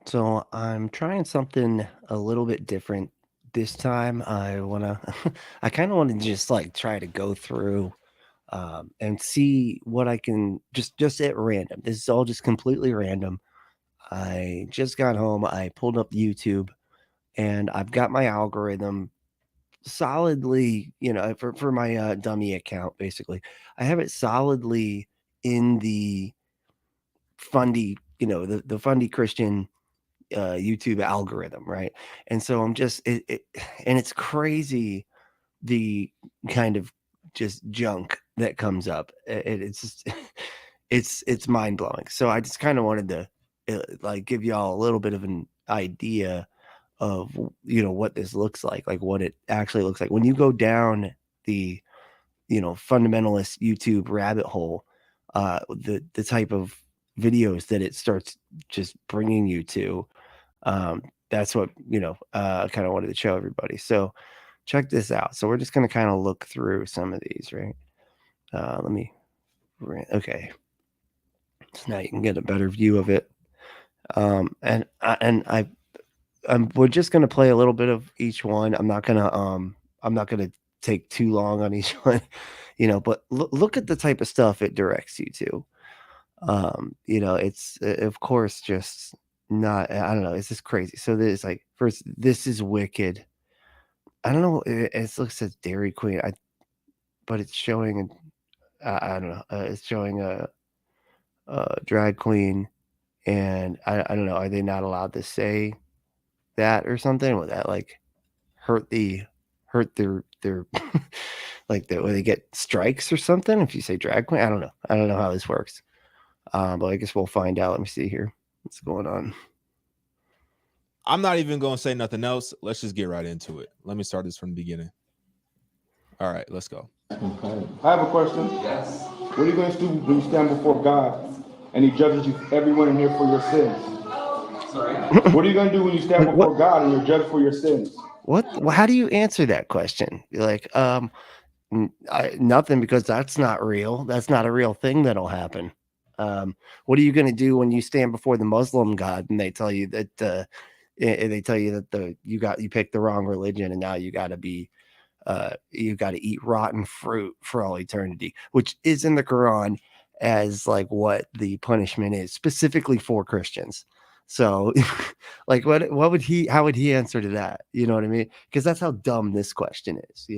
So I'm trying something a little bit different this time. I kind of want to just like try to go through and see what I can just at random. This is all just completely random. I just got home. I pulled up YouTube and I've got my algorithm solidly, for my dummy account. Basically, I have it solidly in the fundie, the fundie Christian YouTube algorithm, right? And so I'm just and it's crazy the kind of just junk that comes up. It's just it's mind blowing. So I just kind of wanted to like give y'all a little bit of an idea of what this looks like what it actually looks like when you go down the fundamentalist YouTube rabbit hole. The type of videos that it starts just bringing you to, that's what I kind of wanted to show everybody. So check this out. So we're just going to kind of look through some of these, right? Let me okay, so now you can get a better view of it. We're just going to play a little bit of each one. I'm not gonna take too long on each one, but look at the type of stuff it directs you to. It's of course just not, I don't know, it's just crazy. So there's like, first, this is wicked. I don't know, it looks at Dairy Queen, but it's showing, I don't know, it's showing a drag queen, and I don't know, are they not allowed to say that or something? Will that like hurt their like where they get strikes or something if you say drag queen? I don't know how this works. But I guess we'll find out. Let me see here what's going on. I'm not even going to say nothing else. Let's just get right into it. Let me start this from the beginning. All right, let's go. Okay. I have a question. Yes. What are you going to do when you stand before God and He judges you, everyone in here, for your sins? Sorry. What are you going to do when you stand before God and you're judged for your sins? What? Well, how do you answer that question? You're like, nothing, because that's not real. That's not a real thing that'll happen. What are you going to do when you stand before the Muslim God and they tell you that you picked the wrong religion and now you got to eat rotten fruit for all eternity, which is in the Quran as like what the punishment is specifically for Christians. So like how would he answer to that? You know what I mean? Because that's how dumb this question is,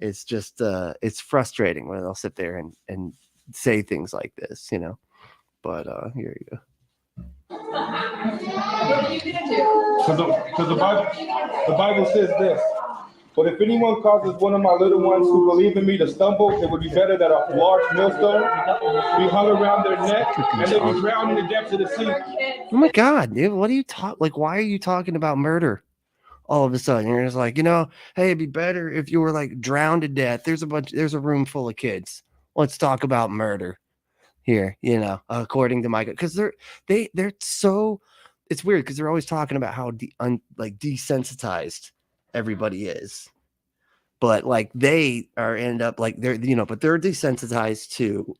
it's just it's frustrating when they'll sit there and say things like this, but here you go. Because the Bible says this. But if anyone causes one of my little ones who believe in me to stumble, it would be better that a large millstone be hung around their neck and they be drowned in the depths of the sea. Oh my God, dude, what are you like? Why are you talking about murder? All of a sudden, you're just like, hey, it'd be better if you were like drowned to death. There's a room full of kids. Let's talk about murder here, according to Micah, because they're so, it's weird because they're always talking about how desensitized everybody is, but like they end up like but they're desensitized to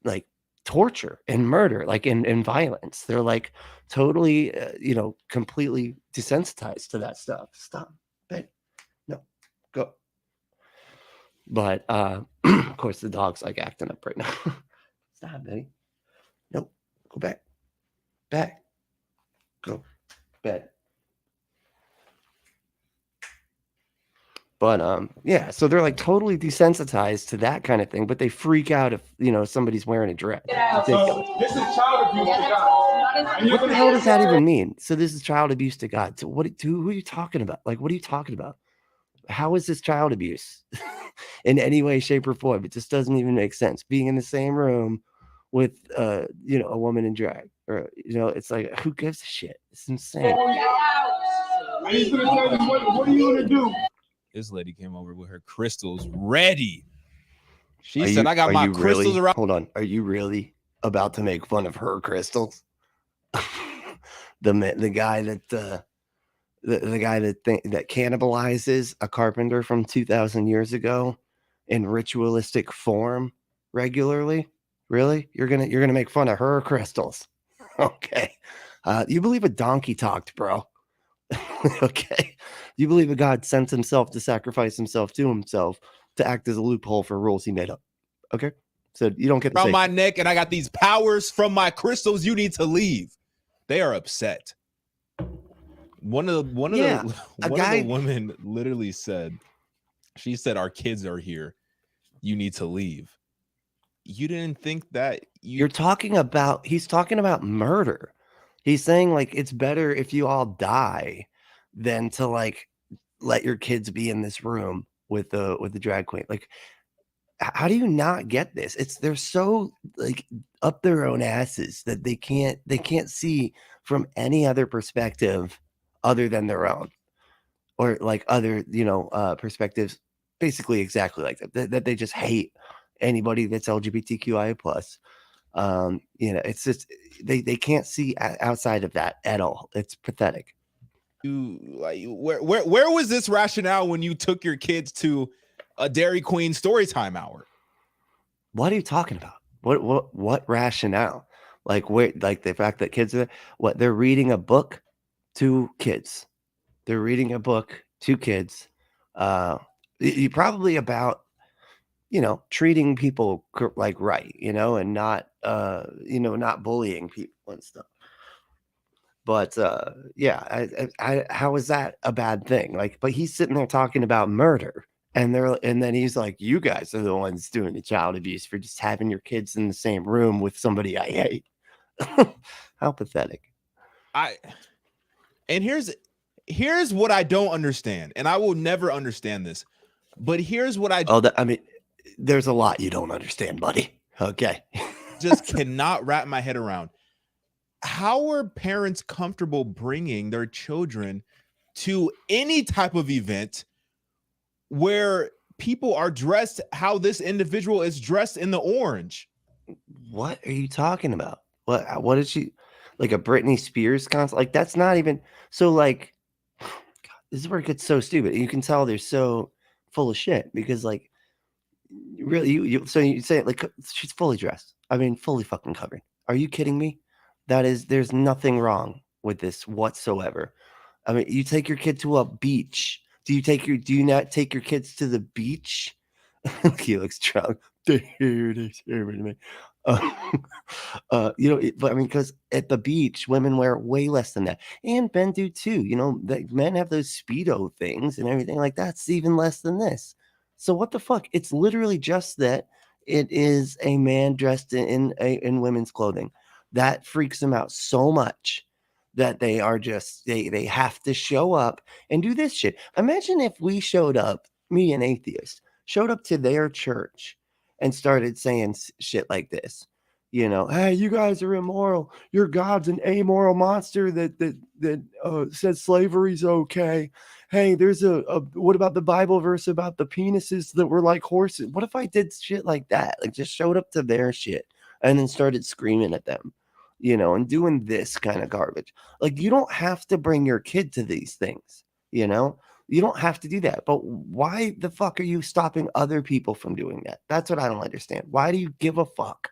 like torture and murder, like in violence. They're like totally completely desensitized to that stuff. Stop, babe. No, go. But of course the dog's like acting up right now. Stop, baby. Nope. Go back. Go bed. But yeah, so they're like totally desensitized to that kind of thing, but they freak out if somebody's wearing a dress. So this is child abuse to God. What the hell does that even mean? So this is child abuse to God. So who are you talking about? Like, what are you talking about? How is this child abuse in any way, shape, or form? It just doesn't even make sense. Being in the same room with a woman in drag, or it's like, who gives a shit? It's insane. And he's gonna tell you what are you gonna do? This lady came over with her crystals ready. She said, "I got my crystals around." Hold on. Are you really about to make fun of her crystals? the guy that the guy that cannibalizes a carpenter from 2,000 years ago in ritualistic form regularly? Really? You're gonna make fun of her crystals? Okay. You believe a donkey talked, bro. Okay. You believe a God sent himself to sacrifice himself to himself to act as a loophole for rules he made up. Okay. So you don't get to Around say my neck, and I got these powers from my crystals. You need to leave. They are upset. One of the women literally said, she said, our kids are here. You need to leave. You didn't think that he's talking about murder. He's saying like it's better if you all die than to like let your kids be in this room with the drag queen. Like, how do you not get this? They're so like up their own asses that they can't see from any other perspective other than their own, or like other perspectives, basically exactly like that they just hate anybody that's LGBTQIA plus. It's just they can't see outside of that at all. It's pathetic. Where was this rationale when you took your kids to a Dairy Queen storytime hour? What are you talking about? What rationale? Like where? Like the fact that kids are they're reading a book to kids. They're reading a book to kids. You probably about treating people like right, and not not bullying people and stuff. But yeah, how is that a bad thing? Like, but he's sitting there talking about murder, and then he's like, "You guys are the ones doing the child abuse for just having your kids in the same room with somebody I hate." How pathetic! And here's what I don't understand, and I will never understand this. But here's what I mean, there's a lot you don't understand, buddy. Okay, just cannot wrap my head around. How are parents comfortable bringing their children to any type of event where people are dressed how this individual is dressed in the orange? What are you talking about? What did she, like a Britney Spears concert? Like, that's not even so like, God, this is where it gets so stupid. You can tell they're so full of shit because like, really, you say like she's fully dressed. I mean, fully fucking covered. Are you kidding me? There's nothing wrong with this whatsoever. I mean, you take your kid to a beach. Do you not take your kids to the beach? He looks drunk. But I mean, because at the beach, women wear way less than that, and men do too. Men have those Speedo things and everything like that's even less than this. So what the fuck? It's literally just that it is a man dressed in women's clothing. That freaks them out so much that they are just they have to show up and do this shit. Imagine if we showed up, me and Atheist, showed up to their church and started saying shit like this. Hey, you guys are immoral. Your God's an amoral monster that says slavery's okay. Hey, there's what about the Bible verse about the penises that were like horses? What if I did shit like that? Like just showed up to their shit and then started screaming at them, and doing this kind of garbage. Like, you don't have to bring your kid to these things, you don't have to do that. But why the fuck are you stopping other people from doing that? That's what I don't understand. Why do you give a fuck?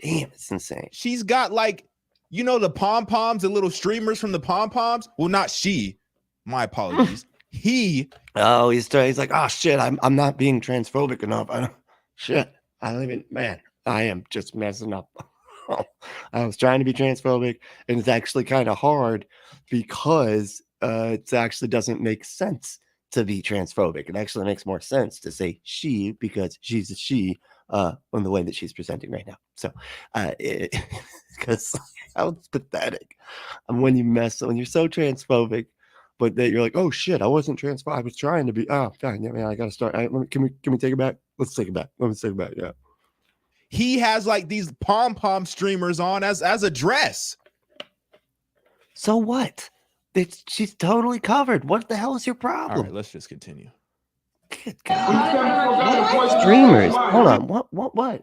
Damn, it's insane. She's got like, the pom-poms, the little streamers from the pom-poms. Well, not she. My apologies. He. Oh, he's like, oh shit, I'm not being transphobic enough. I am just messing up. I was trying to be transphobic, and it's actually kind of hard because it actually doesn't make sense to be transphobic. It actually makes more sense to say she because she's a she on the way that she's presenting right now. So because how it's pathetic. And when you're so transphobic, but that you're like, oh shit, I wasn't transphobic. I was trying to be. Oh, fine, yeah, man, I gotta start. Can we take it back? Let's take it back. Yeah. He has like these pom-pom streamers on as a dress. So what? She's totally covered. What the hell is your problem? All right, let's just continue. Good God. Streamers. Hold on. What?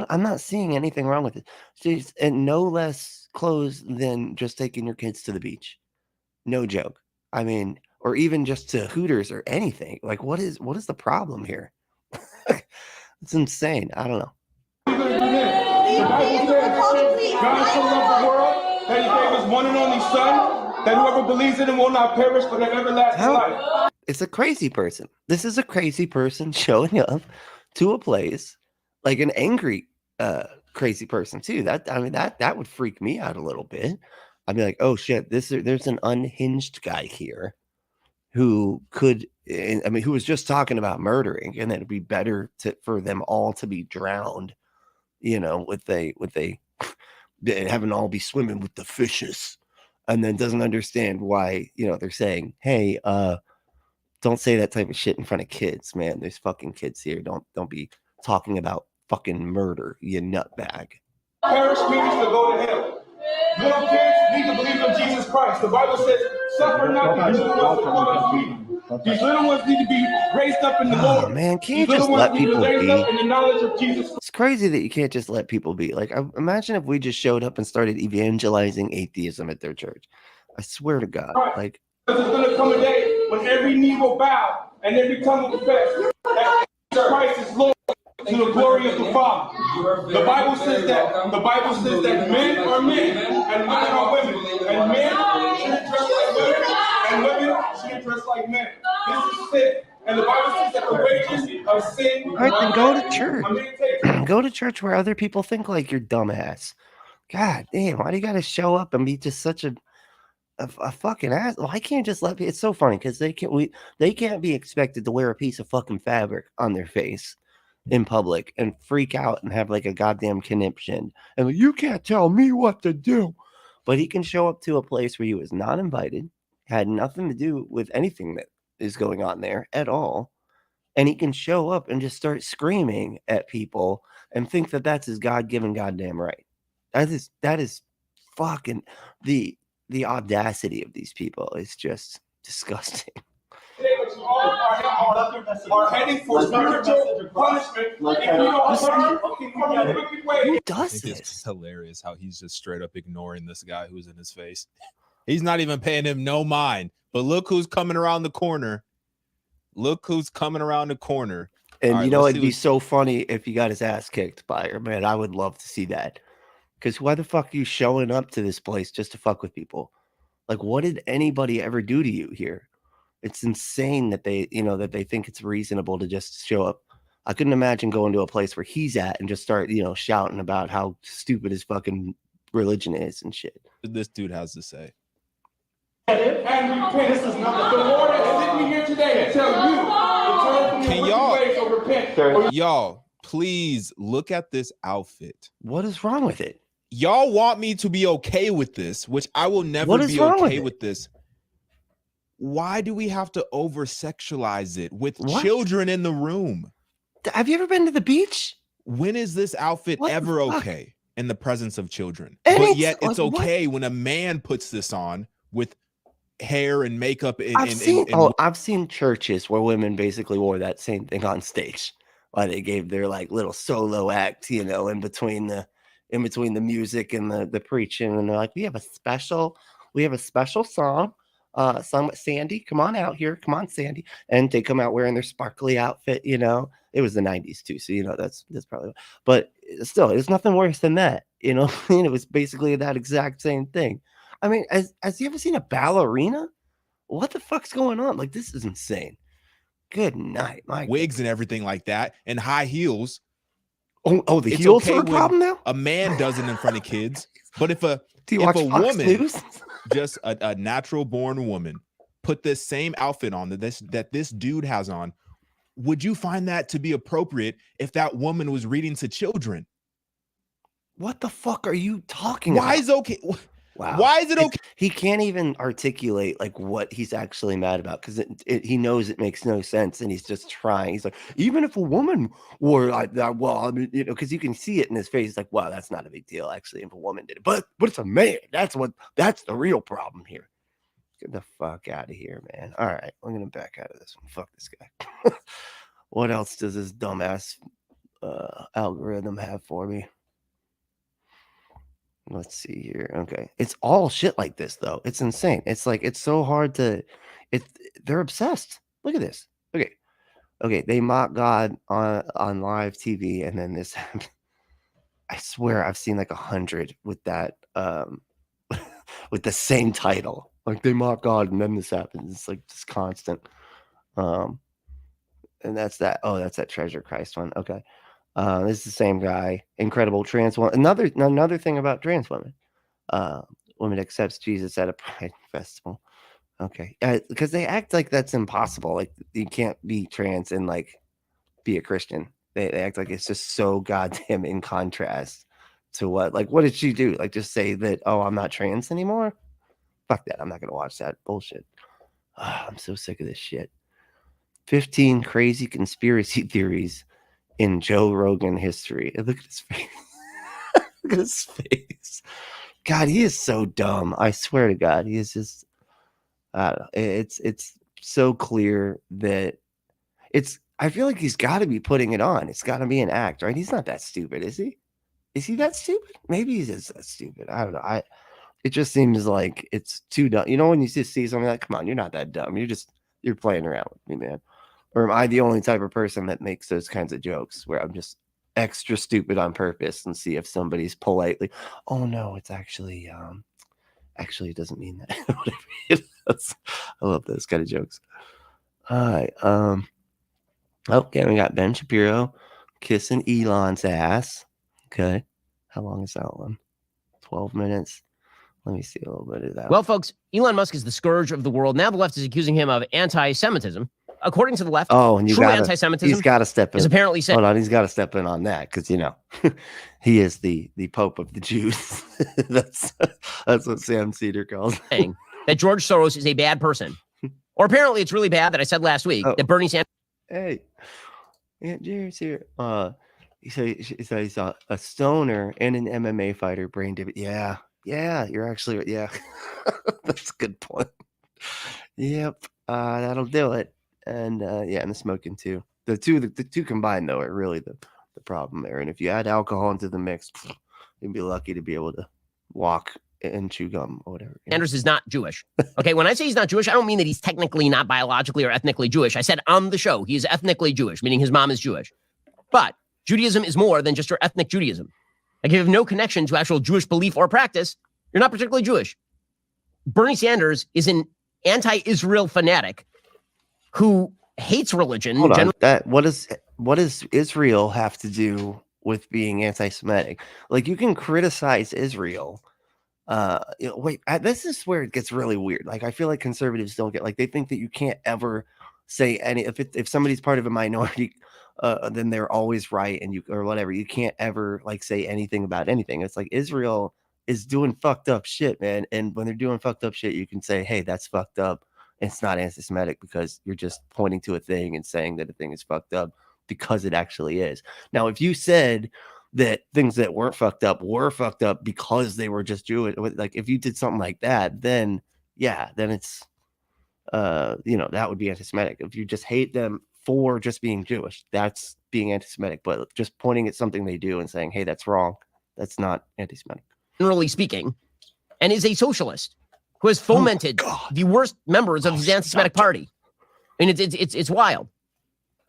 I'm not seeing anything wrong with it. She's in no less clothes than just taking your kids to the beach. No joke. I mean, or even just to Hooters or anything. Like, what is the problem here? It's insane. I don't know. The Bible says God so loved the world that he gave his one and only son, that whoever believes in him will not perish but have everlasting life. It's a crazy person. This is a crazy person showing up to a place, like an angry crazy person too. That would freak me out a little bit. I'd be like, oh shit, there's an unhinged guy here who could, who was just talking about murdering, and that it'd be better for them all to be drowned, with having all be swimming with the fishes, and then doesn't understand why, they're saying, hey, don't say that type of shit in front of kids, man. There's fucking kids here. Don't be talking about fucking murder, you nutbag. Perish means to go to hell. Little kids need to believe in Jesus Christ. The Bible says, suffer not these little ones to call us feet. These little ones need to be raised up in the Lord. Man, can't you just let people be? In the knowledge of Jesus. It's crazy that you can't just let people be. Like, imagine if we just showed up and started evangelizing atheism at their church. I swear to God. Right. Like, there's going to come a day when every knee will bow and every tongue will confess that Christ is Lord, to the glory of the Father. The Bible says that. The Bible says that men are men and women are women, and men shouldn't dress like women, and women shouldn't dress like men. This is sin. And the Bible says that the wages of sin. All right, then go to church. Go to church where other people think like you're dumbass. God damn, why do you got to show up and be just such a fucking ass? Why can't just let me? It's so funny because they can't be expected to wear a piece of fucking fabric on their face in public and freak out and have like a goddamn conniption and like, you can't tell me what to do. But he can show up to a place where he was not invited, had nothing to do with anything that is going on there at all, and he can show up and just start screaming at people and think that that's his God-given goddamn right. That is fucking the audacity of these people is just disgusting. Are heading for spiritual punishment. Who does this? It's hilarious how he's just straight up ignoring this guy who's in his face. He's not even paying him no mind. But look who's coming around the corner. Look who's coming around the corner. And right, it'd be so funny if he got his ass kicked by her, man. I would love to see that. Because why the fuck are you showing up to this place just to fuck with people? Like, what did anybody ever do to you here? It's insane that they think it's reasonable to just show up. I couldn't imagine going to a place where he's at and just start, shouting about how stupid his fucking religion is and shit. This dude has to say. And repent. This is not the Lord has sent me here today to tell you to turn from your wicked ways or repent. Y'all, please look at this outfit. What is wrong with it? Y'all want me to be okay with this, which I will never be okay with this. Why do we have to over-sexualize it with children in the room? Have you ever been to the beach? When is this outfit ever okay in the presence of children? But yet it's okay when a man puts this on with hair and makeup. I've seen churches where women basically wore that same thing on stage while they gave their like little solo act, in between the music and the preaching, and they're like, we have a special song. Sung with Sandy, come on out here, come on Sandy, and they come out wearing their sparkly outfit. It was the 90s too, so that's probably. But still, there's nothing worse than that. It was basically that exact same thing. I mean, has you ever seen a ballerina? What the fuck's going on? Like, this is insane. Good night, Mike. Wigs and everything like that, and high heels. Oh, the heels are a problem now. A man does it in front of kids, but if a woman. Just a natural born woman put this same outfit on that this dude has on, would you find that to be appropriate if that woman was reading to children? What the fuck are you talking about? Why is okay? Wow. Why is it okay? He can't even articulate like what he's actually mad about because he knows it makes no sense, and he's just trying. He's like, even if a woman wore like that, well, I mean, because you can see it in his face. He's like, wow, that's not a big deal actually if a woman did it, but it's a man. That's the real problem here. Get the fuck out of here, man. All right, I'm gonna back out of this one. Fuck this guy. What else does this dumbass algorithm have for me? Let's see here. Okay. It's all shit like this, though. It's insane. It's like, it's so hard to, they're obsessed. Look at this. Okay. They mock God on live TV. And then this, I swear I've seen like 100 with that, with the same title. Like they mock God and then this happens. It's like just constant. And that's that. Oh, that's that Treasure Christ one. Okay. This is the same guy. Incredible trans woman. Another thing about trans women. Woman accepts Jesus at a pride festival. Okay. Because they act like that's impossible. Like you can't be trans and like be a Christian. They act like it's just so goddamn in contrast to what did she do? Like just say that, oh, I'm not trans anymore? Fuck that. I'm not going to watch that bullshit. I'm so sick of this shit. 15 crazy conspiracy theories in Joe Rogan history. Look at his face. Look at his face. God, he is so dumb. I swear to God, he is just. I don't know. It's so clear that I feel like he's got to be putting it on. It's got to be an act, right? He's not that stupid, is he? Is he that stupid? Maybe he's just that stupid. I don't know. It just seems like it's too dumb. You know, when you just see something like, come on, you're not that dumb. You're playing around with me, man. Or am I the only type of person that makes those kinds of jokes where I'm just extra stupid on purpose and see if somebody's politely, oh no, it's actually it doesn't mean that. I love those kind of jokes. All right. Okay, we got Ben Shapiro kissing Elon's ass. Okay. How long is that one? 12 minutes. Let me see a little bit of that. Well, folks, Elon Musk is the scourge of the world. Now the left is accusing him of anti-Semitism. According to the left, and true anti-Semitism he's got to step in. Is apparently saying, hold on, he's got to step in on that because, you know, he is the Pope of the Jews. That's what Sam Cedar calls saying that George Soros is a bad person. Or apparently it's really bad that I said last week that Bernie Sanders. Hey, Aunt Jerry's here. He said he's a stoner and an MMA fighter, brain dead. Yeah, you're actually, yeah. That's a good point. Yep, that'll do it. And and the smoking too. The two combined though are really the problem there. And if you add alcohol into the mix, you'd be lucky to be able to walk and chew gum or whatever. Sanders is not Jewish. Okay, when I say he's not Jewish, I don't mean that he's technically not biologically or ethnically Jewish. I said on the show he is ethnically Jewish, meaning his mom is Jewish. But Judaism is more than just your ethnic Judaism. Like if you have no connection to actual Jewish belief or practice, you're not particularly Jewish. Bernie Sanders is an anti-Israel fanatic who hates religion. Hold on. What does Israel have to do with being anti-Semitic? Like you can criticize Israel. This is where it gets really weird. Like I feel like conservatives don't get, like they think that you can't ever say any, if somebody's part of a minority, then they're always right and or whatever. You can't ever like say anything about anything. It's like Israel is doing fucked up shit, man. And when they're doing fucked up shit, you can say, hey, that's fucked up. It's not anti-Semitic because you're just pointing to a thing and saying that a thing is fucked up because it actually is. Now, if you said that things that weren't fucked up were fucked up because they were just Jewish, like if you did something like that, then it's, that would be anti-Semitic. If you just hate them for just being Jewish, that's being anti-Semitic. But just pointing at something they do and saying, hey, that's wrong, that's not anti-Semitic. Generally speaking, and is a socialist who has fomented the worst members of his anti-Semitic party. I mean, it's wild.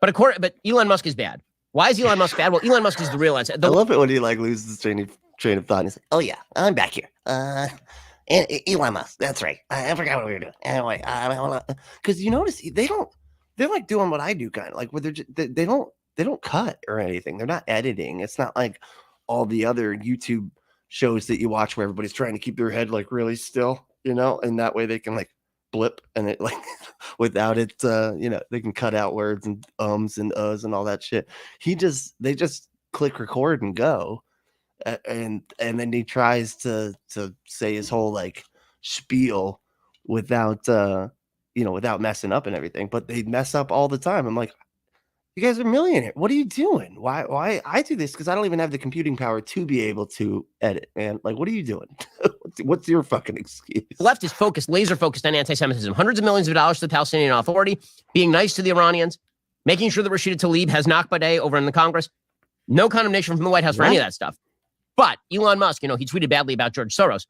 But Elon Musk is bad. Why is Elon Musk bad? Well, Elon Musk is the real answer. I love it when he like loses his train of thought. And he's like, oh yeah, I'm back here. Elon Musk, that's right. I forgot what we were doing. Anyway, because you notice they're like doing what I do, kind of like where they don't cut or anything. They're not editing. It's not like all the other YouTube shows that you watch where everybody's trying to keep their head like really still, and that way they can like blip and it like without it, they can cut out words and ums and uhs and all that shit. They just click record and go, and then he tries to say his whole like spiel without without messing up and everything, but they mess up all the time. I'm like, you guys are millionaires. What are you doing? Why I do this? Because I don't even have the computing power to be able to edit, man. Like, what are you doing? What's your fucking excuse? The left is laser focused on anti-Semitism. Hundreds of millions of dollars to the Palestinian Authority, being nice to the Iranians, making sure that Rashida Tlaib has Nakba Day over in the Congress. No condemnation from the White House for any of that stuff. But Elon Musk, he tweeted badly about George Soros.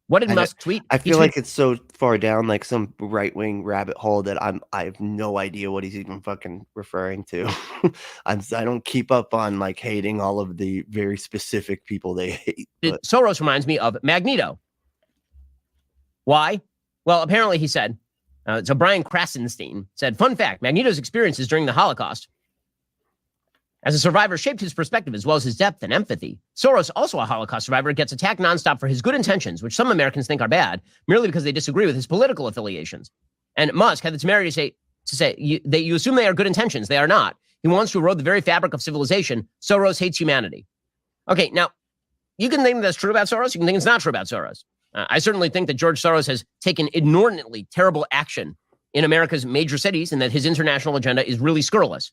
What did Musk tweet? I feel like it's so far down, like some right-wing rabbit hole that I have no idea what he's even fucking referring to. I don't keep up on like hating all of the very specific people they hate. Soros reminds me of Magneto. Why? Well, apparently he said, so Brian Krasenstein said, fun fact, Magneto's experiences during the Holocaust as a survivor shaped his perspective as well as his depth and empathy. Soros, also a Holocaust survivor, gets attacked nonstop for his good intentions, which some Americans think are bad, merely because they disagree with his political affiliations. And Musk had the temerity to say you assume they are good intentions. They are not. He wants to erode the very fabric of civilization. Soros hates humanity. Okay, now, you can think that's true about Soros. You can think it's not true about Soros. I certainly think that George Soros has taken inordinately terrible action in America's major cities and that his international agenda is really scurrilous.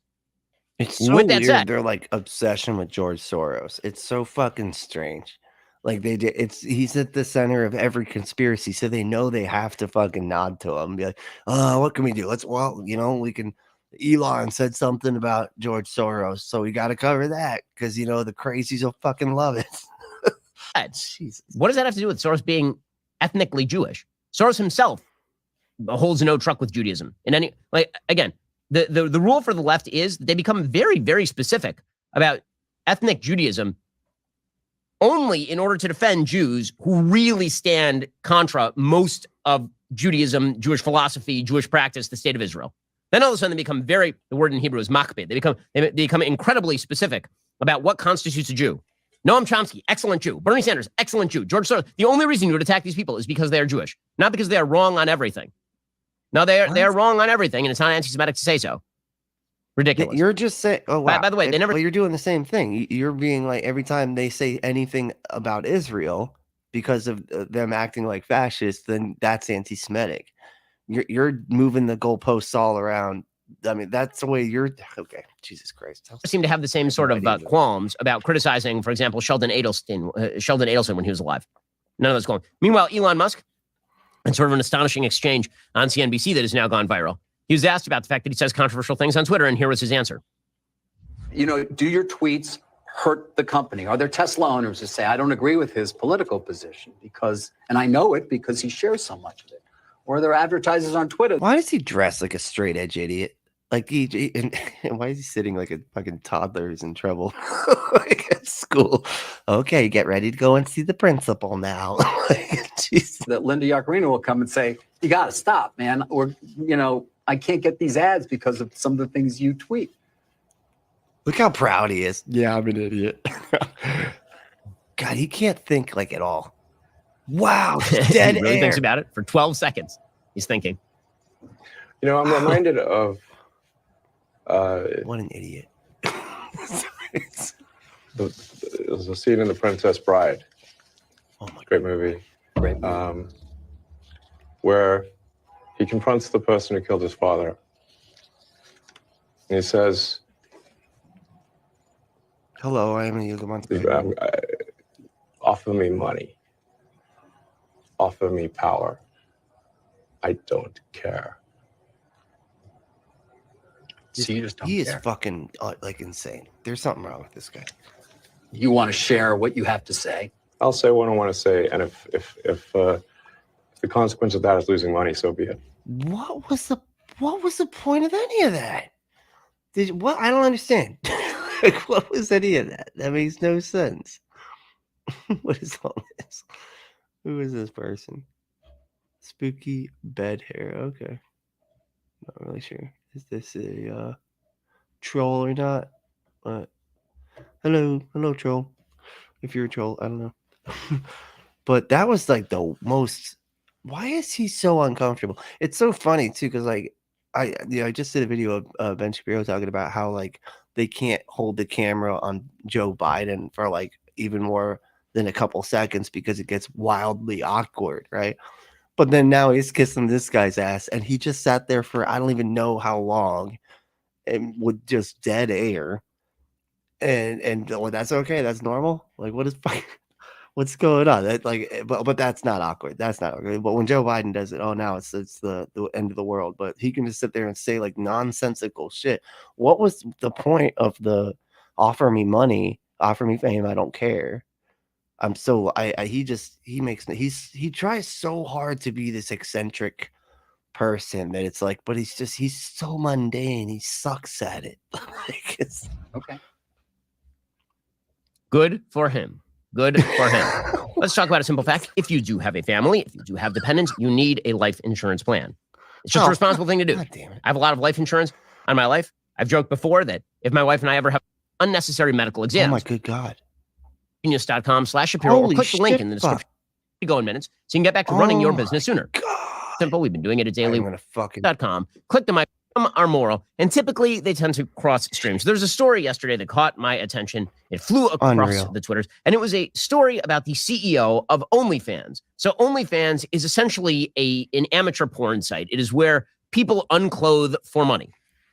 It's so weird. They're like obsession with George Soros. It's so fucking strange. Like he's at the center of every conspiracy, so they know they have to fucking nod to him. Be like, what can we do? We can. Elon said something about George Soros, so we got to cover that because the crazies will fucking love it. Jesus. What does that have to do with Soros being ethnically Jewish? Soros himself holds no truck with Judaism. Again, the rule for the left is that they become very, very specific about ethnic Judaism only in order to defend Jews who really stand contra most of Judaism, Jewish philosophy, Jewish practice, the state of Israel. Then all of a sudden they become the word in Hebrew is makbid. They become incredibly specific about what constitutes a Jew. Noam Chomsky, excellent Jew. Bernie Sanders, excellent Jew. George Soros, the only reason you would attack these people is because they are Jewish, not because they are wrong on everything. No, they are wrong on everything, and it's not anti-Semitic to say so. Ridiculous. You're just saying, oh, wow. By the way, you're doing the same thing. You're being like, every time they say anything about Israel because of them acting like fascists, then that's anti-Semitic. You're moving the goalposts all around. I mean, that's the way you're okay. Jesus Christ. I seem to have the same sort of qualms about criticizing, for example, Sheldon Adelson when he was alive. None of those qualms. Meanwhile, Elon Musk, and sort of an astonishing exchange on CNBC that has now gone viral. He was asked about the fact that he says controversial things on Twitter, and here was his answer. Do your tweets hurt the company? Are there Tesla owners who say, I don't agree with his political position and I know it because he shares so much of it? Or are there advertisers on Twitter? Why does he dress like a straight edge idiot? Like and why is he sitting like a fucking toddler who's in trouble like at school? Okay, get ready to go and see the principal now. That Linda Yaccarino will come and say, you got to stop, man. Or, I can't get these ads because of some of the things you tweet. Look how proud he is. Yeah, I'm an idiot. God, he can't think like at all. Wow, dead he really air. Thinks about it for 12 seconds. He's thinking. I'm reminded of what an idiot. There's a scene in The Princess Bride. Oh my great movie. Great movie. Where he confronts the person who killed his father. And he says, hello, I am a Yugamonte. Offer me money. Offer me power. I don't care. So you just don't he care. Is fucking like insane. There's something wrong with this guy. You want to share what you have to say. I'll say what I want to say, and if the consequence of that is losing money, so be it. What was the point of any of that? I don't understand. Like, what was any of that? That makes no sense. What is all this? Who is this person? Spooky bed hair. Okay. Not really sure. Is this a troll or not? Hello troll. If you're a troll, I don't know. But that was like the most. Why is he so uncomfortable? It's so funny too, because like I just did a video of Ben Shapiro talking about how like they can't hold the camera on Joe Biden for like even more than a couple seconds because it gets wildly awkward, right? But then now he's kissing this guy's ass, and he just sat there for I don't even know how long, and with just dead air. And that's okay. That's normal. Like, what's going on? That but that's not awkward. That's not awkward. But when Joe Biden does it, now it's the end of the world. But he can just sit there and say like nonsensical shit. What was the point of the offer me money, offer me fame? I don't care. I'm so he tries so hard to be this eccentric person that it's like, but he's so mundane. He sucks at it. Like it's okay. Good for him. Good for him. Let's talk about a simple fact. If you do have a family, if you do have dependents, you need a life insurance plan. It's just a responsible thing to do. I have a lot of life insurance on my life. I've joked before that if my wife and I ever have unnecessary medical exams, oh my good God, genius.com/Shapiro, or click the link in the description. You go in minutes so you can get back to running your business sooner. God. Simple. We've been doing it at daily.com. Click the mic. Are moral, and typically they tend to cross streams. There's a story yesterday that caught my attention. It flew across the Twitters, and it was a story about the CEO of OnlyFans. So OnlyFans is essentially an amateur porn site. It is where people unclothe for money.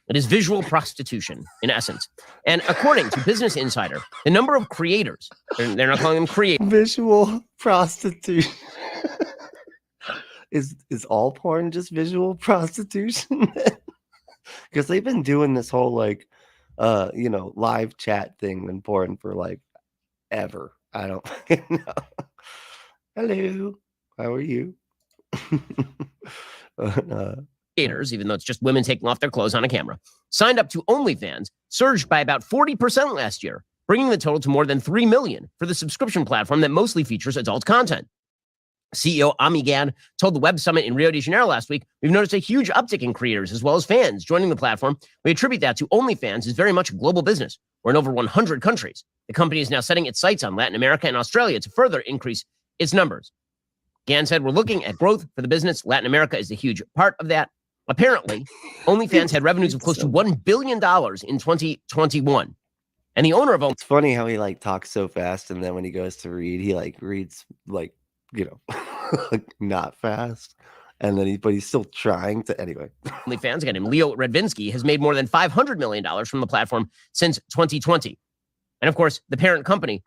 It is visual prostitution in essence. And according to Business Insider, the number of creators, they're not calling them creators. Visual prostitution. Is all porn just visual prostitution? Because they've been doing this whole like live chat thing in porn for like ever. I don't know. Hello, how are you? Creators, even though it's just women taking off their clothes on a camera, signed up to OnlyFans, surged by about 40% last year, bringing the total to more than 3 million for the subscription platform that mostly features adult content. CEO Ami Gan told the Web Summit in Rio de Janeiro last week, we've noticed a huge uptick in creators as well as fans joining the platform. We attribute that to OnlyFans is very much a global business. We're in over 100 countries. The company is now setting its sights on Latin America and Australia to further increase its numbers. Gan said, we're looking at growth for the business. Latin America is a huge part of that. Apparently, OnlyFans had revenues of close to $1 billion in 2021. And the owner of OnlyFans. It's funny how he like talks so fast, and then when he goes to read, he like reads like, like not fast, and then but he's still trying to anyway. OnlyFans, again, and Leo Radvinsky has made more than $500 million from the platform since 2020. And of course, the parent company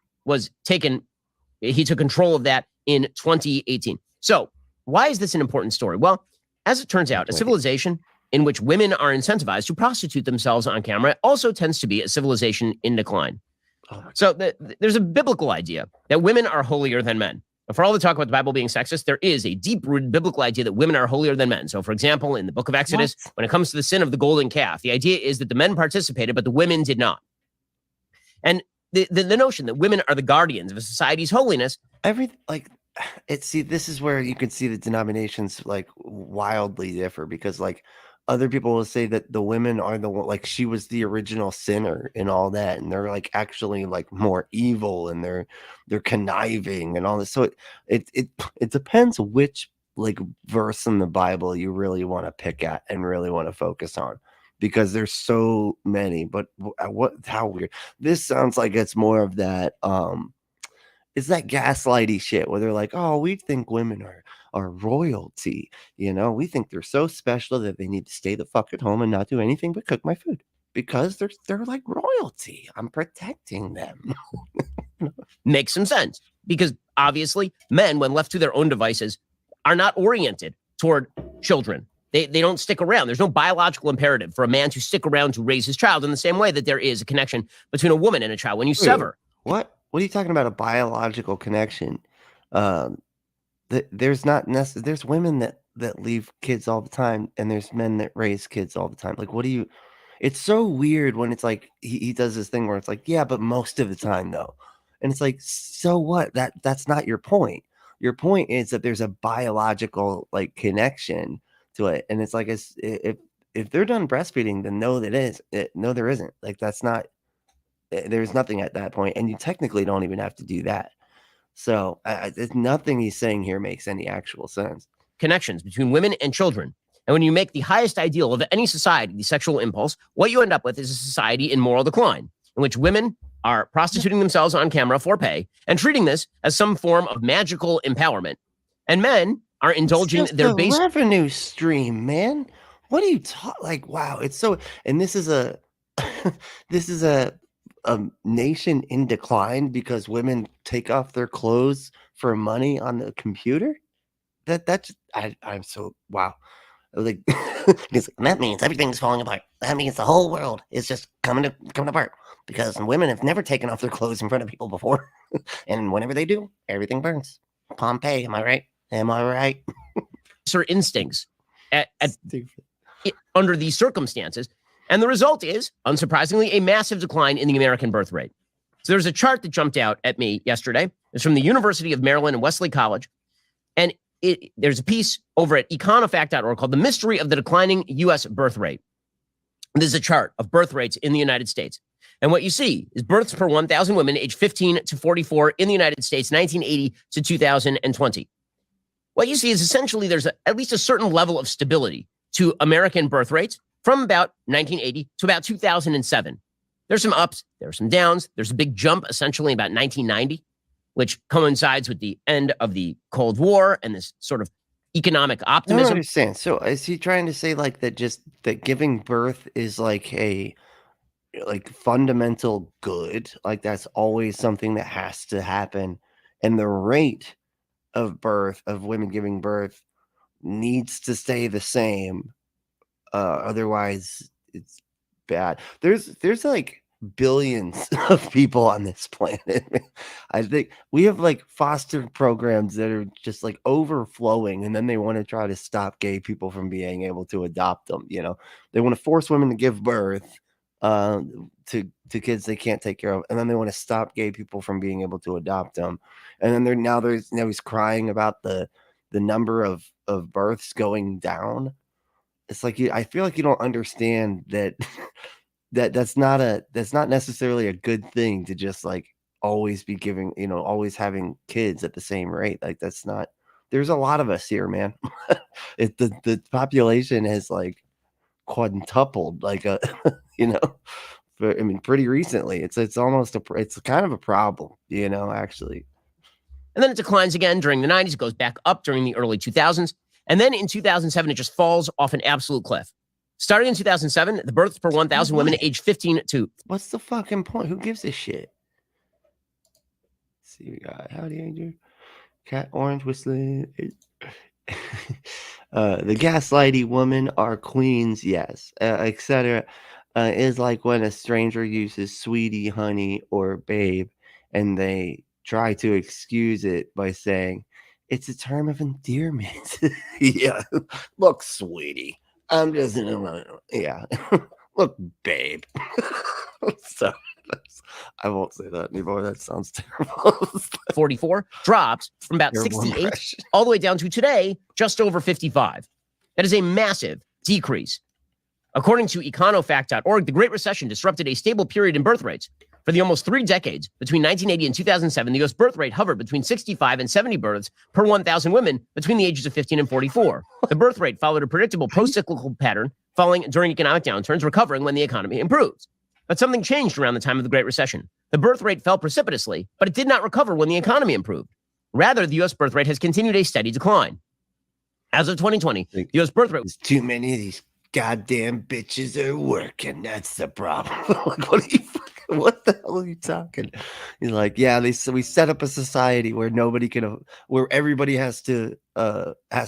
he took control of that in 2018. So why is this an important story? Well, as it turns out, a civilization in which women are incentivized to prostitute themselves on camera also tends to be a civilization in decline. So there's a biblical idea that women are holier than men. For all the talk about the Bible being sexist, there is a deep-rooted biblical idea that women are holier than men. So, for example, in the book of Exodus, when it comes to the sin of the golden calf, the idea is that the men participated, but the women did not. And the notion that women are the guardians of a society's holiness. This is where you can see the denominations like wildly differ, because like other people will say that the women are the one, like she was the original sinner and all that, and they're like actually like more evil, and they're conniving and all this. So it depends which like verse in the Bible you really want to pick at and really want to focus on, because there's so many. But how weird this sounds like. It's more of that it's that gaslighty shit where they're like, oh, we think women are royalty, we think they're so special that they need to stay the fuck at home and not do anything but cook my food because they're like royalty. I'm protecting them. Makes some sense, because obviously men, when left to their own devices, are not oriented toward children. They don't stick around. There's no biological imperative for a man to stick around to raise his child in the same way that there is a connection between a woman and a child. When you sever. What are you talking about? A biological connection? There's not necessarily. There's women that leave kids all the time, and there's men that raise kids all the time. Like, it's so weird when it's like he does this thing where it's like, yeah, but most of the time though. And it's like, so what? That's not your point. Your point is that there's a biological like connection to it. And it's like, if they're done breastfeeding, then no, there isn't. Like, that's not, there's nothing at that point. And you technically don't even have to do that. So nothing he's saying here makes any actual sense. Connections between women and children. And when you make the highest ideal of any society the sexual impulse, what you end up with is a society in moral decline, in which women are prostituting themselves on camera for pay and treating this as some form of magical empowerment. And men are indulging their base revenue stream, man. What are you talking? Like, wow, it's so. And this is a nation in decline because women take off their clothes for money on the computer. I'm so wow. Like, that means everything's falling apart. That means the whole world is just coming apart because women have never taken off their clothes in front of people before, and whenever they do, everything burns. Pompeii, am I right? Am I right? Her instincts under these circumstances, and the result is, unsurprisingly, a massive decline in the American birth rate. So there's a chart that jumped out at me yesterday. It's from the University of Maryland and Wesley College. And there's a piece over at econofact.org called The Mystery of the Declining U.S. Birth Rate. This is a chart of birth rates in the United States. And what you see is births per 1,000 women aged 15 to 44 in the United States, 1980 to 2020. What you see is essentially there's at least a certain level of stability to American birth rates from about 1980 to about 2007. There's some ups, there's some downs. There's a big jump essentially about 1990, which coincides with the end of the Cold War and this sort of economic optimism. I don't understand. So is he trying to say like that just that giving birth is like a fundamental good? Like that's always something that has to happen. And the rate of birth of women giving birth needs to stay the same. Otherwise it's bad. There's like billions of people on this planet. I think we have like foster programs that are just like overflowing, and then they want to try to stop gay people from being able to adopt them. You know, they want to force women to give birth to kids they can't take care of, and then they want to stop gay people from being able to adopt them. And then now he's crying about the number of births going down. It's like I feel like you don't understand that that's not necessarily a good thing to just like always be giving, always having kids at the same rate. Like that's not. There's a lot of us here, man. The population has like quadrupled, like pretty recently. It's almost it's kind of a problem, actually. And then it declines again during the 90s. It goes back up during the early 2000s. And then in 2007, it just falls off an absolute cliff. Starting in 2007, the births per 1,000 women aged 15 to... What's the fucking point? Who gives a shit? Let's see, we got Howdy Andrew, Cat Orange Whistling. The gaslighty women are queens, yes, etc. Is like when a stranger uses sweetie, honey, or babe, and they try to excuse it by saying, it's a term of endearment. Yeah. Look, sweetie. I'm just, yeah. Look, babe. So I won't say that anymore. That sounds terrible. 44 drops from about 68 all the way down to today, just over 55. That is a massive decrease. According to econofact.org, the Great Recession disrupted a stable period in birth rates. For the almost 3 decades, between 1980 and 2007, the U.S. birth rate hovered between 65 and 70 births per 1,000 women between the ages of 15 and 44. The birth rate followed a predictable pro-cyclical pattern, falling during economic downturns, recovering when the economy improves. But something changed around the time of the Great Recession. The birth rate fell precipitously, but it did not recover when the economy improved. Rather, the U.S. birth rate has continued a steady decline. As of 2020, the U.S. birth rate was too many of these goddamn bitches are working. That's the problem. What the hell are you talking? You're like, yeah, we set up a society where where everybody has to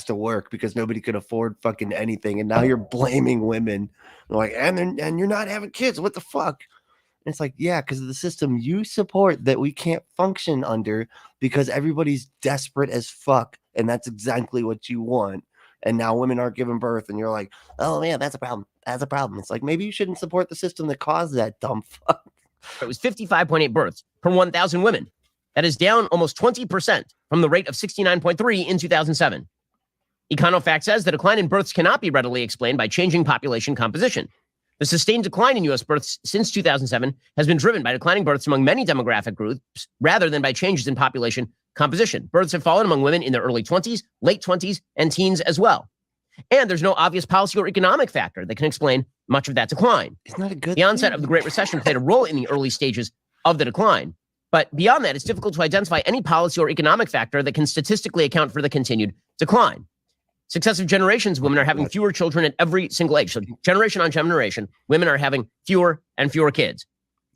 work because nobody could afford fucking anything, and now you're blaming women. Like, and you're not having kids. What the fuck? And it's like, yeah, because of the system you support that we can't function under because everybody's desperate as fuck, and that's exactly what you want. And now women aren't giving birth, and you're like, oh man, that's a problem. That's a problem. It's like, maybe you shouldn't support the system that caused that dumb fuck. It was 55.8 births per 1,000 women. That is down almost 20% from the rate of 69.3 in 2007. Econofact says the decline in births cannot be readily explained by changing population composition. The sustained decline in U.S. births since 2007 has been driven by declining births among many demographic groups rather than by changes in population composition. Births have fallen among women in their early 20s, late 20s, and teens as well. And there's no obvious policy or economic factor that can explain much of that decline. Isn't that a good The onset of the Great Recession played a role in the early stages of the decline. But beyond that, it's difficult to identify any policy or economic factor that can statistically account for the continued decline. Successive generations, women are having fewer children at every single age. So generation on generation, women are having fewer and fewer kids.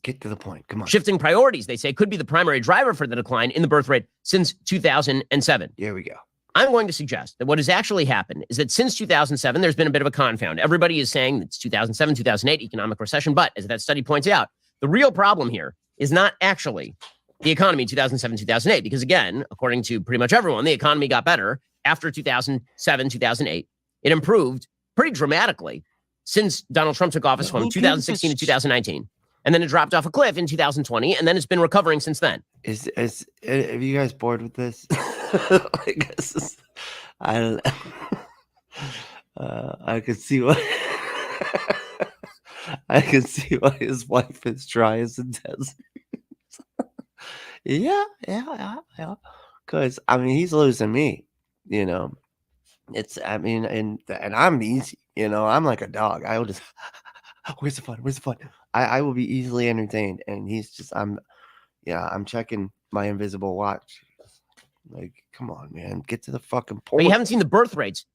Get to the point. Come on. Shifting priorities, they say, could be the primary driver for the decline in the birth rate since 2007. Here we go. I'm going to suggest that what has actually happened is that since 2007, there's been a bit of a confound. Everybody is saying it's 2007, 2008 economic recession. But as that study points out, the real problem here is not actually the economy in 2007, 2008, because again, according to pretty much everyone, the economy got better after 2007, 2008. It improved pretty dramatically since Donald Trump took office from 2016 to 2019. And then it dropped off a cliff in 2020, and then it's been recovering since then. Are you guys bored with this? I guess I don't know. I could see why I can see why his wife is dry as a desert. Yeah. Because I mean, he's losing me. You know, and I'm easy. You know, I'm like a dog. I will just. Where's the fun? Where's the fun? I will be easily entertained, and he's just. I'm checking my invisible watch. Like, come on, man, get to the fucking point. But you haven't seen the birth rates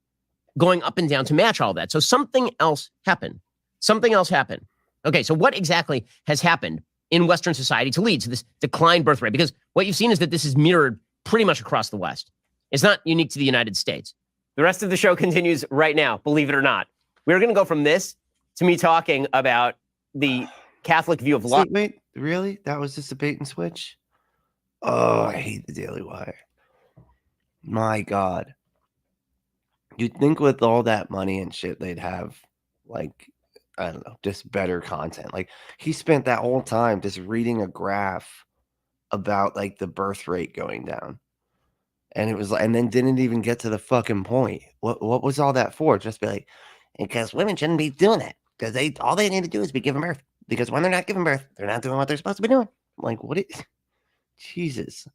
going up and down to match all that. So something else happened. Something else happened. Okay, so what exactly has happened in Western society to lead to this declined birth rate? Because what you've seen is that this is mirrored pretty much across the West. It's not unique to the United States. The rest of the show continues right now, believe it or not. We're going to go from this to me talking about the Catholic view of law. Wait, really? That was just a bait and switch? Oh, I hate the Daily Wire. My God. You'd think with all that money and shit, they'd have, like, I don't know, just better content. Like, he spent that whole time just reading a graph about, like, the birth rate going down. And it was like, and then didn't even get to the fucking point. What was all that for? Just be like, because women shouldn't be doing that. Because all they need to do is be giving birth. Because when they're not giving birth, they're not doing what they're supposed to be doing. I'm like, Jesus.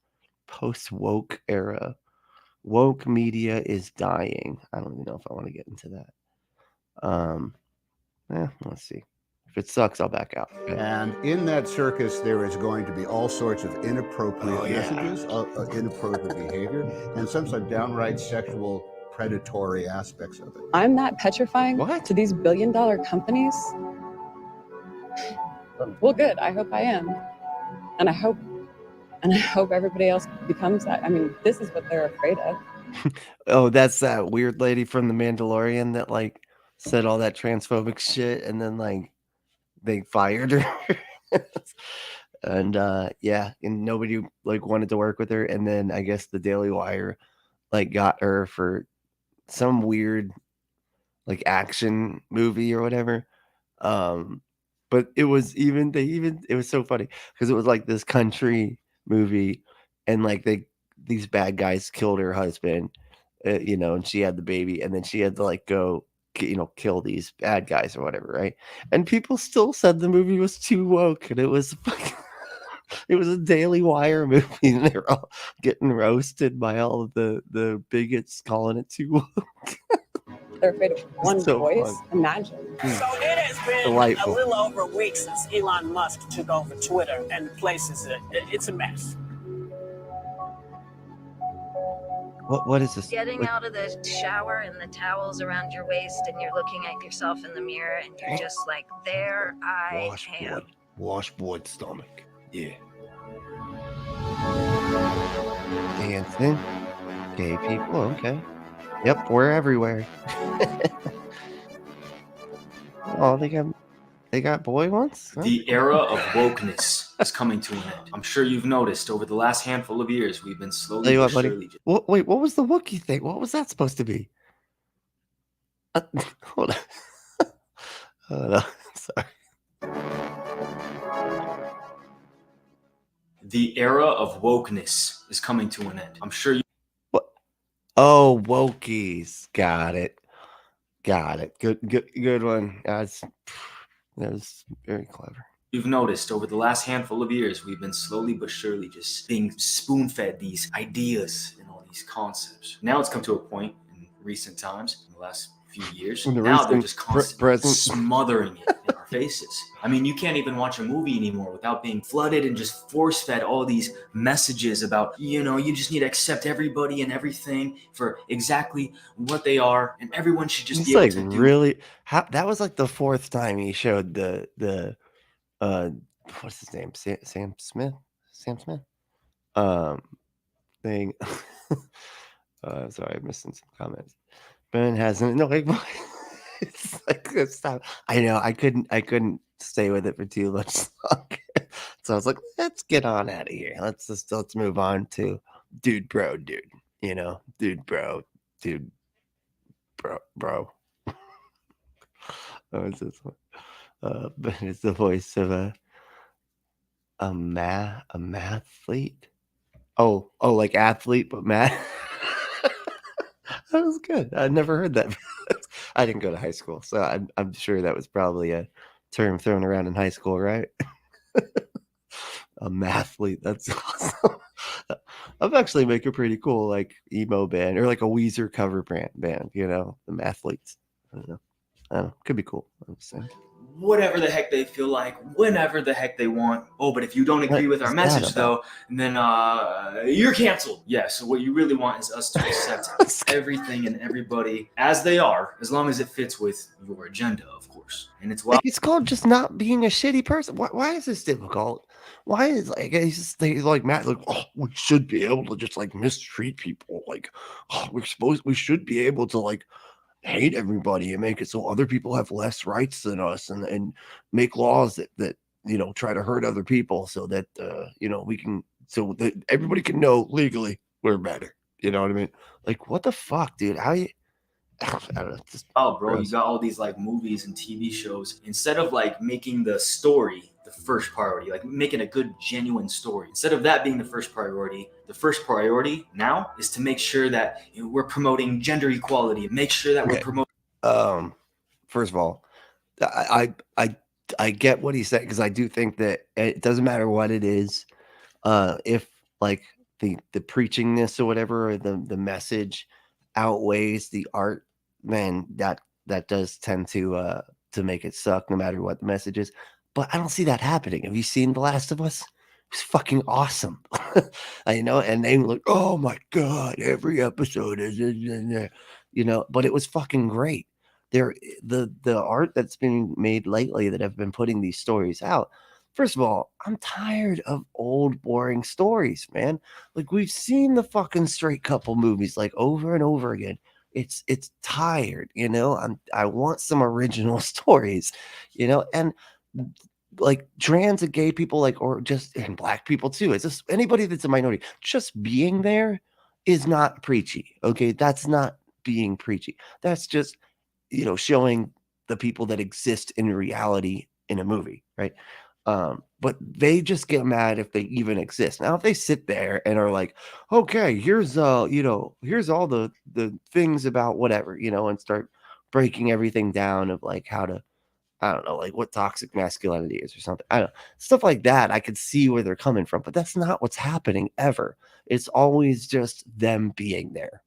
Post-woke era. Woke media is dying. I don't even know if I want to get into that. Let's see. If it sucks, I'll back out. Okay. And in that circus, there is going to be all sorts of inappropriate messages, inappropriate behavior, and some sort of downright sexual predatory aspects of it. I'm that petrifying to these billion-dollar companies. Well, good. I hope I am. And I hope everybody else becomes that. I mean, this is what they're afraid of. Oh, that's that weird lady from The Mandalorian that like said all that transphobic shit, and then like they fired her. And and nobody like wanted to work with her. And then I guess the Daily Wire like got her for some weird like action movie or whatever. But it was it was so funny because it was like this country movie, and like these bad guys killed her husband, and she had the baby, and then she had to like go kill these bad guys or whatever, right? And people still said the movie was too woke, and it was it was a Daily Wire movie, and they were all getting roasted by all of the bigots calling it too woke. They're afraid of one voice. Fun. Imagine. So it has been Delightful. a little over a week since Elon Musk took over Twitter, and places it's a mess. What is this? Getting out of the shower and the towels around your waist, and you're looking at yourself in the mirror, and you're just like, there I am. Washboard stomach. Yeah. Dancing. Gay people. Okay. Yep, we're everywhere. Oh, they got boy ones? Huh? The era of wokeness is coming to an end. I'm sure you've noticed over the last handful of years, we've been slowly but surely. Wait, what was the Wookiee thing? What was that supposed to be? Hold on. Hold on. Sorry. The era of wokeness is coming to an end. I'm sure you. What? Oh, wokies. Got it. Good one. That was very clever. You've noticed over the last handful of years, we've been slowly but surely just being spoon-fed these ideas and all these concepts. Now it's come to a point in recent times, in the last few years, now they're just constantly smothering it in our faces. I mean, you can't even watch a movie anymore without being flooded and just force-fed all these messages about, you just need to accept everybody and everything for exactly what they are, and everyone should just be able to do. Really, that was like the fourth time he showed the what's his name, Sam Smith thing. Sorry, I'm missing some comments. Ben hasn't. No, like, it's like stop. I know. I couldn't stay with it for too much longer. So I was like, let's get on out of here. Let's move on to dude. Oh, it's this one. But it's the voice of A mathlete? Oh, like athlete, but math. That was good. I never heard that. I didn't go to high school, so I'm sure that was probably a term thrown around in high school, right? A mathlete. That's awesome. I'm actually make a pretty cool like emo band or like a Weezer cover band. You know, the mathletes. I don't know. Could be cool. I'm saying. Whatever the heck they feel like, whenever the heck they want. Oh, but if you don't agree with our message, though, then you're canceled. Yeah, so what you really want is us to accept everything and everybody as they are, as long as it fits with your agenda, of course. And it's it's called just not being a shitty person. Why is this difficult? Why is he's like Matt, like, oh, we should be able to just like mistreat people. Like, oh, we should be able to like hate everybody and make it so other people have less rights than us and make laws that you know try to hurt other people so that you know we can so that everybody can know legally we're better. You know what I mean? Like, what the fuck, dude? How you I don't know. Bro, gross. You got all these like movies and TV shows. Instead of like making the story the first priority, like making a good, genuine story, instead of that being the first priority now is to make sure that we're promoting gender equality. Make sure that we're promoting. First of all, I get what he said because I do think that it doesn't matter what it is, if like the preachingness or whatever or the message outweighs the art, man, that does tend to make it suck no matter what the message is. But I don't see that happening. Have you seen The Last of Us? It's fucking awesome. You know, and they were like, oh my God, every episode is, you know, but it was fucking great. The art that's been made lately that have been putting these stories out. First of all, I'm tired of old, boring stories, man. Like, we've seen the fucking straight couple movies like over and over again. It's tired, you know. I want some original stories, you know, and like trans and gay people, like, or just and black people too. It's just anybody that's a minority. Just being there is not preachy. Okay, that's not being preachy. That's just, you know, showing the people that exist in reality in a movie, right? But they just get mad if they even exist. Now, if they sit there and are like, okay, here's you know, here's all the things about whatever, you know, and start breaking everything down of like how to, I don't know, like what toxic masculinity is or something. I don't know. Stuff like that. I could see where they're coming from, but that's not what's happening ever. It's always just them being there.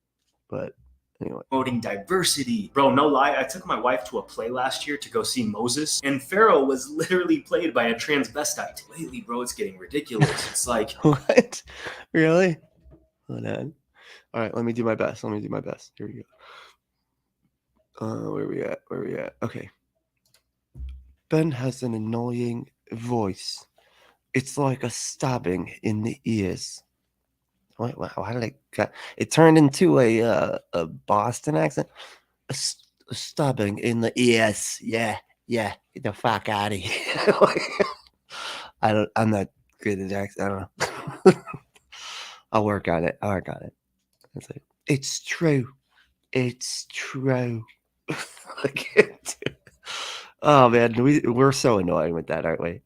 But anyway. Promoting diversity. Bro, no lie, I took my wife to a play last year to go see Moses, and Pharaoh was literally played by a transvestite. Lately, bro, it's getting ridiculous. It's like... What? Really? Hold on. All right, let me do my best. Here we go. Where we at? Okay. Ben has an annoying voice. It's like a stabbing in the ears. Wow, how did I get it? Turned into a Boston accent. A stabbing in the ears. Yeah. Get the fuck out of here. I'm not good at accent. I don't know. I'll work on it. That's it. It's true. I can't do it. Oh man, we're so annoying with that, aren't we?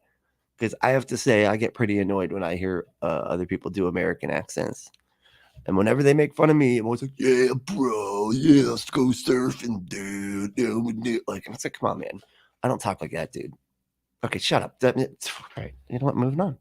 Because I have to say, I get pretty annoyed when I hear other people do American accents. And whenever they make fun of me, I'm always like, yeah, bro, yeah, let's go surfing, dude. Like, it's like, come on, man. I don't talk like that, dude. Okay, shut up. All right, you know what? Moving on.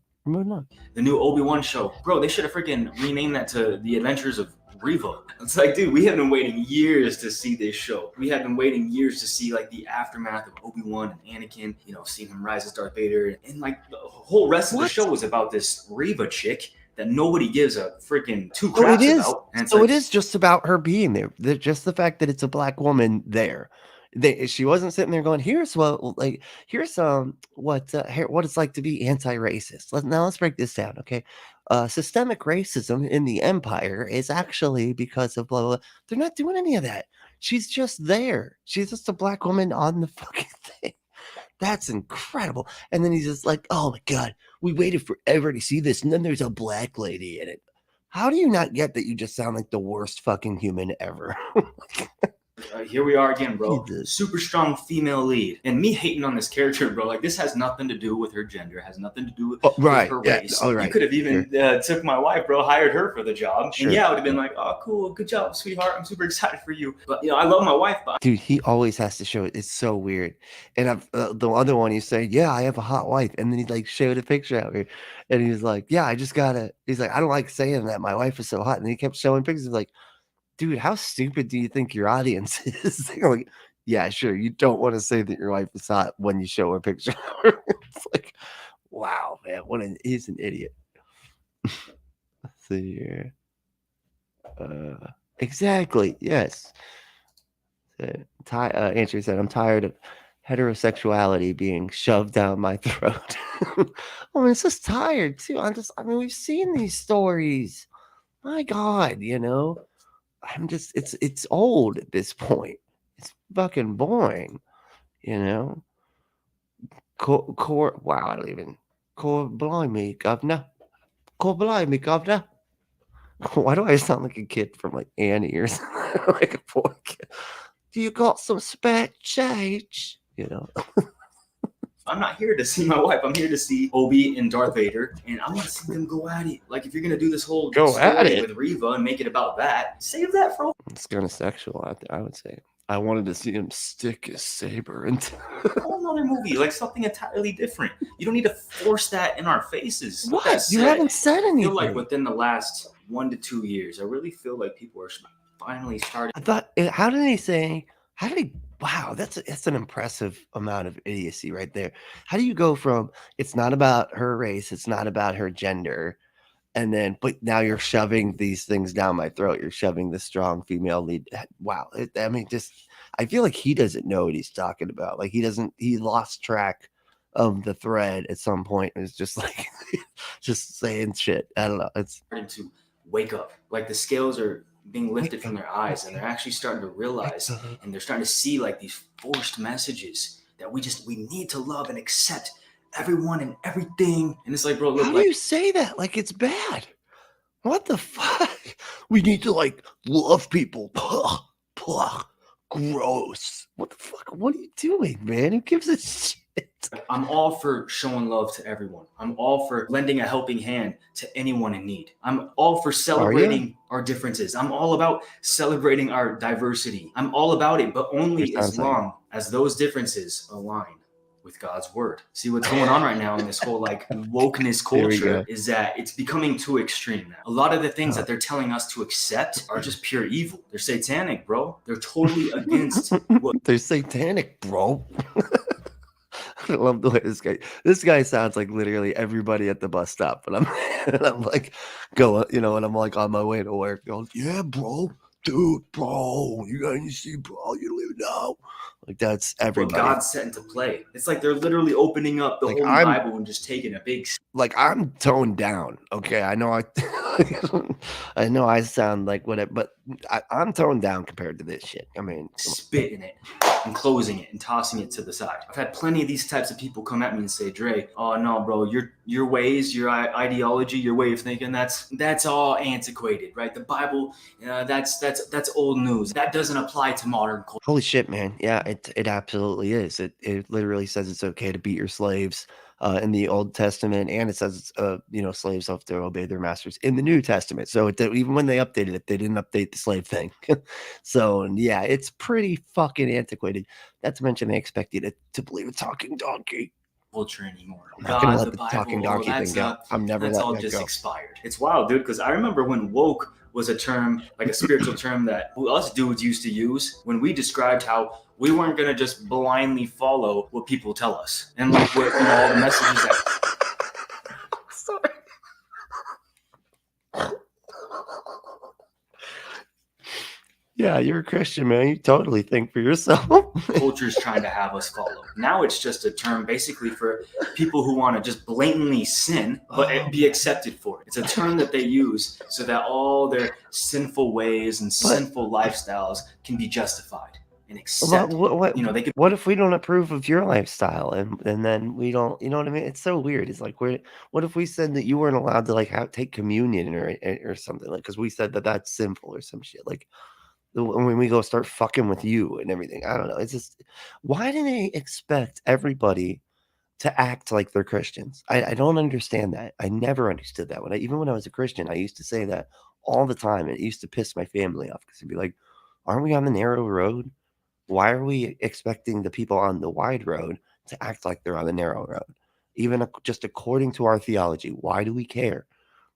The new Obi-Wan show. Bro, they should have freaking renamed that to The Adventures of Reva. It's like, dude, we have been waiting years to see this show. We have been waiting years to see like the aftermath of Obi-Wan and Anakin, you know, seeing him rise as Darth Vader. And like the whole rest of the show was about this Reva chick that nobody gives a freaking two craps about. And so it is just about her being there. Just the fact that it's a black woman there. She wasn't sitting there going, here's what it's like to be anti-racist. Let's break this down, okay? Systemic racism in the empire is actually because of blah, blah, blah. They're not doing any of that. She's just there. She's just a black woman on the fucking thing. That's incredible. And then he's just like, oh my God, we waited forever to see this. And then there's a black lady in it. How do you not get that you just sound like the worst fucking human ever? here we are again, bro. Super strong female lead, and me hating on this character, bro. Like, this has nothing to do with her gender, has nothing to do with, with her race. You could have even took my wife, bro, hired her for the job, and yeah, I would have been like, oh, cool, good job, sweetheart. I'm super excited for you. But I love my wife. But dude, he always has to show it. It's so weird. And the other one, he's saying, yeah, I have a hot wife, and then he like showed a picture out here, and he's like, yeah, I just gotta. He's like, I don't like saying that my wife is so hot, and he kept showing pictures. Like, dude, how stupid do you think your audience is? They're like, yeah, sure. You don't want to say that your wife is hot when you show a picture. It's like, wow, man, he's an idiot. Let's see here. Exactly. Yes. Andrew said, I'm tired of heterosexuality being shoved down my throat. I mean, it's just tired too. I mean, we've seen these stories. My God, it's old at this point. It's fucking boring, Wow, I don't even. Blimey, governor. Blimey, governor. Why do I sound like a kid from like Annie or something? Like a poor kid. Do you got some spare change? I'm not here to see my wife. I'm here to see Obi and Darth Vader, and I want to see them go at it. Like, if you're gonna do this whole story with Reva and make it about that, save that for. It's kind of sexual, I would say. I wanted to see him stick his saber into a whole other movie, like something entirely different. You don't need to force that in our faces. What? You haven't said anything. I feel like within the last 1 to 2 years, I really feel like people are finally starting. I thought, wow, that's an impressive amount of idiocy right there. How do you go from, it's not about her race, it's not about her gender, but now you're shoving these things down my throat. You're shoving the strong female lead. Wow. I feel like he doesn't know what he's talking about. Like he lost track of the thread at some point. It's just like, just saying shit. I don't know. It's starting to wake up. Like, the scales are being lifted from their eyes, and they're actually starting to realize, and they're starting to see like these forced messages that we need to love and accept everyone and everything. And it's like, bro, look, how do you say that? Like, it's bad. What the fuck? We need to like love people. Gross. What the fuck? What are you doing, man? Who gives a shit? I'm all for showing love to everyone. I'm all for lending a helping hand to anyone in need. I'm all for celebrating our differences. I'm all about celebrating our diversity. I'm all about it, but only as long as those differences align with God's word. See, what's going on right now in this whole like wokeness culture is that it's becoming too extreme now. A lot of the things that they're telling us to accept are just pure evil. They're satanic, bro. They're totally against what they're satanic, bro. I love the way this guy sounds like literally everybody at the bus stop, but I'm like going, and I'm like on my way to work going, yeah, bro, dude, bro, you see, bro, you don't even know. Like, that's everybody. What God's set into play. It's like they're literally opening up the Holy Bible and just taking a big. Like, I'm toned down. Okay, I know I know I sound like whatever, but I'm toned down compared to this shit. I mean, spitting it and closing it and tossing it to the side. I've had plenty of these types of people come at me and say, Dre, oh no, bro, your ways, your ideology, your way of thinking, that's all antiquated, right? The Bible, that's old news. That doesn't apply to modern culture. Holy shit, man. Yeah, it absolutely is. It literally says it's okay to beat your slaves in the Old Testament, and it says slaves have to obey their masters in the New Testament. So even when they updated it, they didn't update the slave thing. So yeah, it's pretty fucking antiquated. Not to mention they expect you to believe a talking donkey. Culture anymore. I'm not gonna let the talking donkey thing go. I'm never letting that go. That's all just expired. It's wild, dude, because I remember when woke was a term, like a spiritual term that us dudes used to use when we described how we weren't gonna just blindly follow what people tell us and like what all the messages that. Sorry. Yeah, you're a Christian, man. You totally think for yourself. Culture's trying to have us follow. Now it's just a term basically for people who want to just blatantly sin, but be accepted for it. It's a term that they use so that all their sinful ways and sinful lifestyles can be justified and accepted. What if we don't approve of your lifestyle and then we don't, you know what I mean? It's so weird. It's like, what if we said that you weren't allowed to like take communion or something, like, because we said that that's sinful or some shit, like. when we go start fucking with you and everything. I don't know. It's just, why do they expect everybody to act like they're Christians? I don't understand that. I never understood that. Even when I was a Christian, I used to say that all the time. And it used to piss my family off because it'd be like, aren't we on the narrow road? Why are we expecting the people on the wide road to act like they're on the narrow road? Even just according to our theology, why do we care?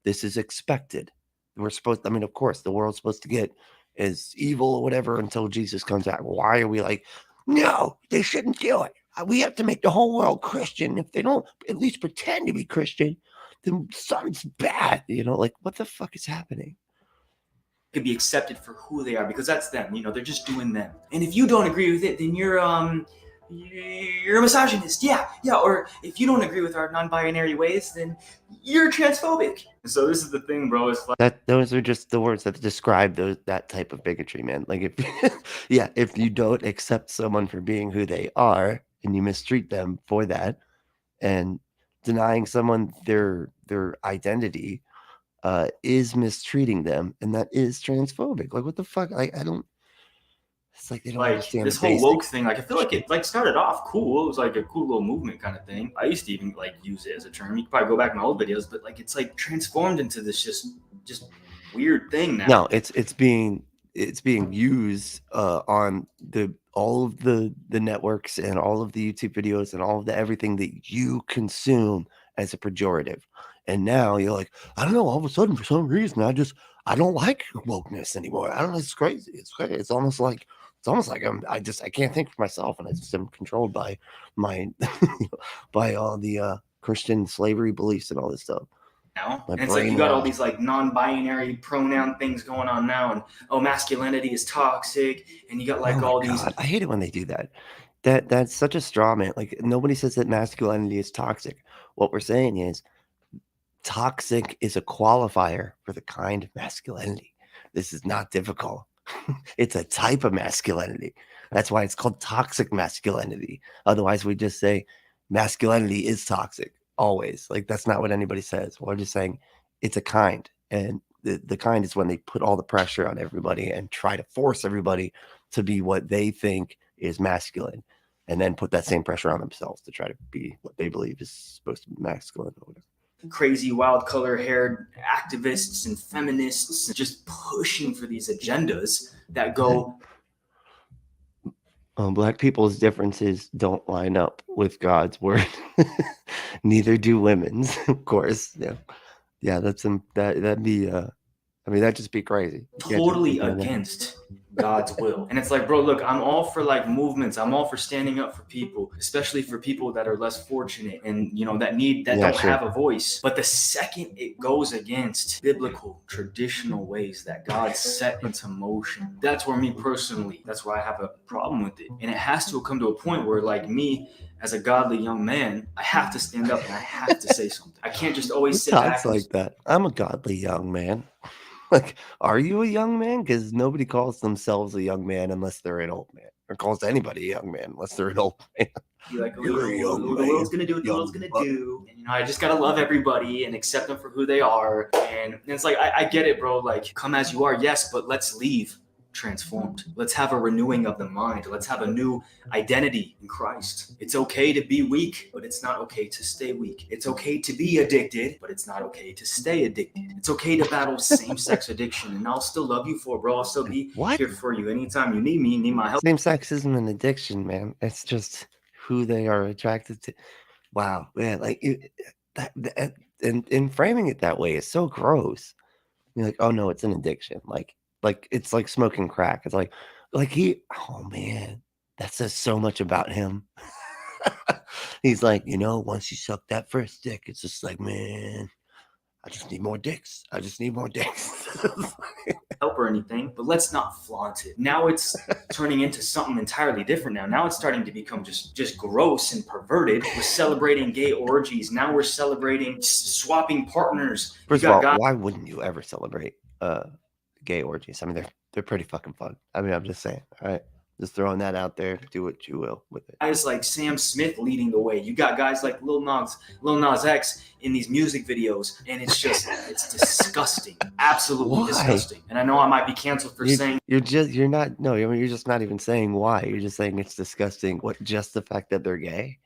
This is expected. We're supposed, I mean, of course, the world's supposed to get as evil or whatever until Jesus comes back. Why are we like, no, they shouldn't do it? We have to make the whole world Christian. If they don't at least pretend to be Christian, then something's bad. You know, like, what the fuck is happening? Could be accepted for who they are because that's them. You know, they're just doing them. And if you don't agree with it, then you're a misogynist. Yeah. Or if you don't agree with our non-binary ways, then you're transphobic. So this is the thing, bro. It's like those are just the words that describe that type of bigotry, man. Like if you don't accept someone for being who they are and you mistreat them for that, and denying someone their identity is mistreating them, and that is transphobic. Like, what the fuck? I don't. It's like they don't understand this whole woke thing. Like, I feel like it like started off cool. It was like a cool little movement kind of thing. I used to even like use it as a term. You could probably go back to my old videos, but like it's like transformed into this just weird thing now. No, it's being used on all of the networks and all of the YouTube videos and all of the everything that you consume as a pejorative. And now you're like, I don't know, all of a sudden for some reason I don't like wokeness anymore. I don't know, it's crazy. It's crazy. It's almost like I can't think for myself, and I just am controlled by my by all the Christian slavery beliefs and all this stuff. Now, and it's like you got all these like non-binary pronoun things going on now, and masculinity is toxic, and you got like all these. I hate it when they do that. That's such a straw man. Like, nobody says that masculinity is toxic. What we're saying is toxic is a qualifier for the kind of masculinity. This is not difficult. It's a type of masculinity. That's why it's called toxic masculinity. Otherwise, we just say masculinity is toxic always. Like, that's not what anybody says. We're just saying it's a kind. And the kind is when they put all the pressure on everybody and try to force everybody to be what they think is masculine, and then put that same pressure on themselves to try to be what they believe is supposed to be masculine or whatever. Crazy wild color haired activists and feminists just pushing for these agendas that go Black people's differences don't line up with God's word. Neither do women's, of course. Yeah, that'd be I mean, that'd just be crazy. Totally against God's will. And it's like, bro, look, I'm all for like movements. I'm all for standing up for people, especially for people that are less fortunate and, you know, that don't have a voice. But the second it goes against biblical, traditional ways that God set into motion, that's where me personally, that's where I have a problem with it. And it has to come to a point where, like, me as a godly young man, I have to stand up and I have to say something. I can't just always sit back. Like that. I'm a godly young man. Like, are you a young man? Because nobody calls themselves a young man unless they're an old man, or calls anybody a young man unless they're an old man. You're like, the world's gonna do what the world's gonna do. And, you know, I just gotta love everybody and accept them for who they are. And it's like, I get it, bro. Like, come as you are, yes, but let's leave transformed. Let's have a renewing of the mind. Let's have a new identity in Christ. It's okay to be weak, but it's not okay to stay weak. It's okay to be addicted, but it's not okay to stay addicted. It's okay to battle same-sex addiction, and I'll still love you for it, bro. I'll still be here for you anytime you need me, need my help. Same-sex isn't an addiction, man. It's just who they are attracted to. Wow, man, like and framing it that way is so gross. You're like, oh no, it's an addiction. Like it's like smoking crack. It's like oh man, that says so much about him. He's like, you know, once you suck that first dick, it's just like, man, I just need more dicks. I just need more dicks. Help or anything, but let's not flaunt it. Now it's turning into something entirely different. Now it's starting to become just gross and perverted. We're celebrating gay orgies. Now we're celebrating swapping partners. First of all, why wouldn't you ever celebrate gay orgies? I mean, they're pretty fucking fun. I mean, I'm just saying. All right. Just throwing that out there. Do what you will with it. Guys like Sam Smith leading the way. You got guys like Lil Nas X in these music videos, and it's just it's disgusting, absolutely disgusting. And I know I might be canceled for saying you're just not even saying why. You're just saying it's disgusting. What, just the fact that they're gay,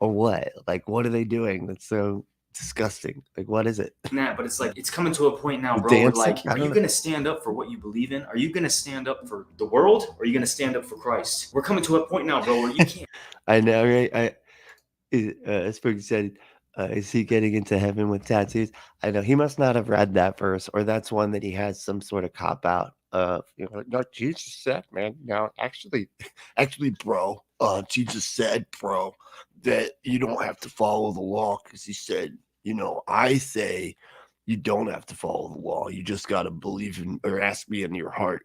or what? Like, what are they doing that's so disgusting? Like, what is it? Nah, but it's like it's coming to a point now, bro. Where like, are you gonna stand up for what you believe in? Are you gonna stand up for the world, or are you gonna stand up for Christ? We're coming to a point now, bro, where you can't. I know, right? Spooky said, is he getting into heaven with tattoos? I know he must not have read that verse, or that's one that he has some sort of cop out of. No, Jesus said, man. No, actually, bro, Jesus said, bro, that you don't have to follow the law, because he said, I say you don't have to follow the law. You just got to believe in, or ask me in your heart,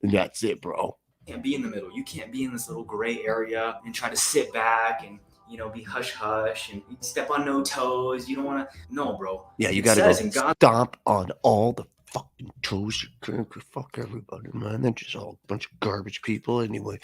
and that's it, bro. You can't be in the middle. You can't be in this little gray area and try to sit back and be hush hush and step on no toes. You don't want to. No, bro. Yeah, you got to go stomp on all the fucking toes. You can fuck everybody, man. They're just all a bunch of garbage people. Anyway,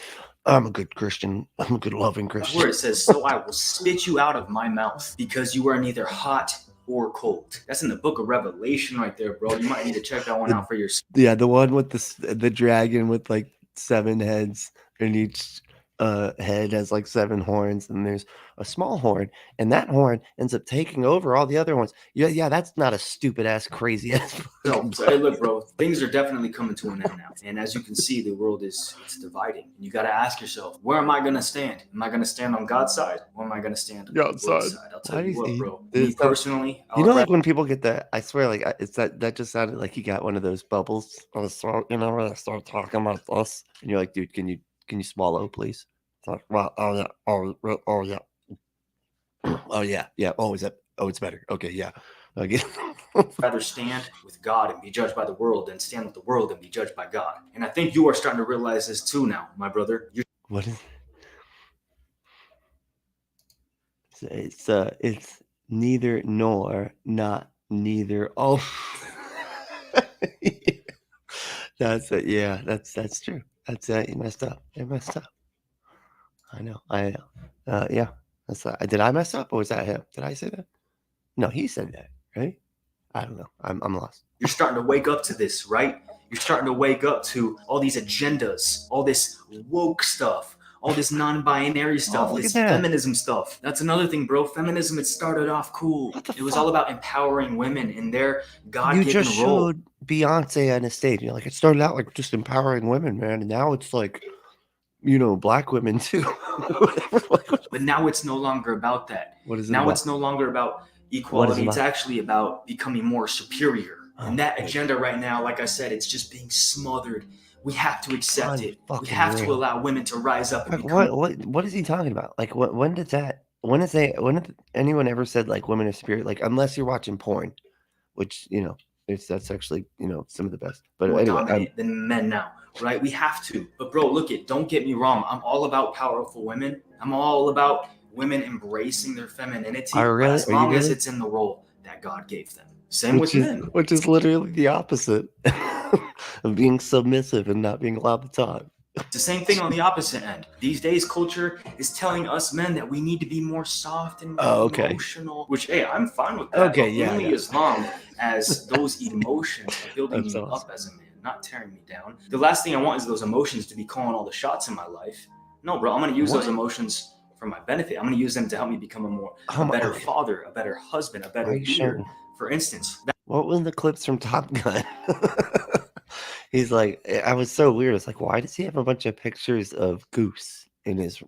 I'm a good Christian. I'm a good loving Christian. Where it says, "So I will spit you out of my mouth because you are neither hot or cold." That's in the book of Revelation right there, bro. You might need to check that one out for yourself. Yeah, the one with the dragon with like 7 heads, and each head has like 7 horns, and there's a small horn, and that horn ends up taking over all the other ones. Yeah, that's not a stupid ass, crazy ass. So hey, look, bro, things are definitely coming to an end now, and as you can see, the world it's dividing. And you got to ask yourself, where am I going to stand? Am I going to stand on God's side, or am I going to stand on God's side? I'll tell you what, bro. Me personally, like when people get that, I swear, like it's that just sounded like he got one of those bubbles on the throat. When I start talking about us, and you're like, dude, can you swallow, please? It's like, well, oh yeah, oh yeah. Oh yeah, yeah. Oh, is that? Oh, it's better. Okay, yeah. Okay. Rather stand with God and be judged by the world than stand with the world and be judged by God. And I think you are starting to realize this too now, my brother. What is? It's neither nor, not neither. Oh, that's it. Yeah, that's true. That's you messed up. You messed up. I know. Yeah. Did I mess up, or was that him? Did I say that? No, he said that, right? I don't know. I'm lost. You're starting to wake up to this, right? You're starting to wake up to all these agendas, all this woke stuff, all this non-binary stuff, this feminism stuff. That's another thing, bro. Feminism, it started off cool. It was all about empowering women in their God-given role. You just showed Beyonce on a stage. Like, it started out like just empowering women, man, and now it's like, black women too. But now it's no longer about that. What is it now about? It's no longer about equality. It's actually about becoming more superior. And that agenda right now, like I said, it's just being smothered. We have to accept it. We have to allow women to rise up. And what is he talking about? Like, when did anyone ever said like women are superior? Like, unless you're watching porn, which that's actually some of the best. But more anyway, dominant than men now, right? We have to. But bro, look don't get me wrong. I'm all about powerful women. I'm all about women embracing their femininity, as long as it's in the role that God gave them. Same with men. Which is literally the opposite of being submissive and not being allowed to talk. It's the same thing on the opposite end. These days, culture is telling us men that we need to be more soft and more emotional, which, hey, I'm fine with that. Okay, but only as long as those emotions are building me up as a man, not tearing me down. The last thing I want is those emotions to be calling all the shots in my life. No, bro, I'm going to use those emotions for my benefit. I'm going to use them to help me become a better father, a better husband, a better leader. For instance, what was the clips from Top Gun? He's like, I was so weird. It's like, why does he have a bunch of pictures of Goose in his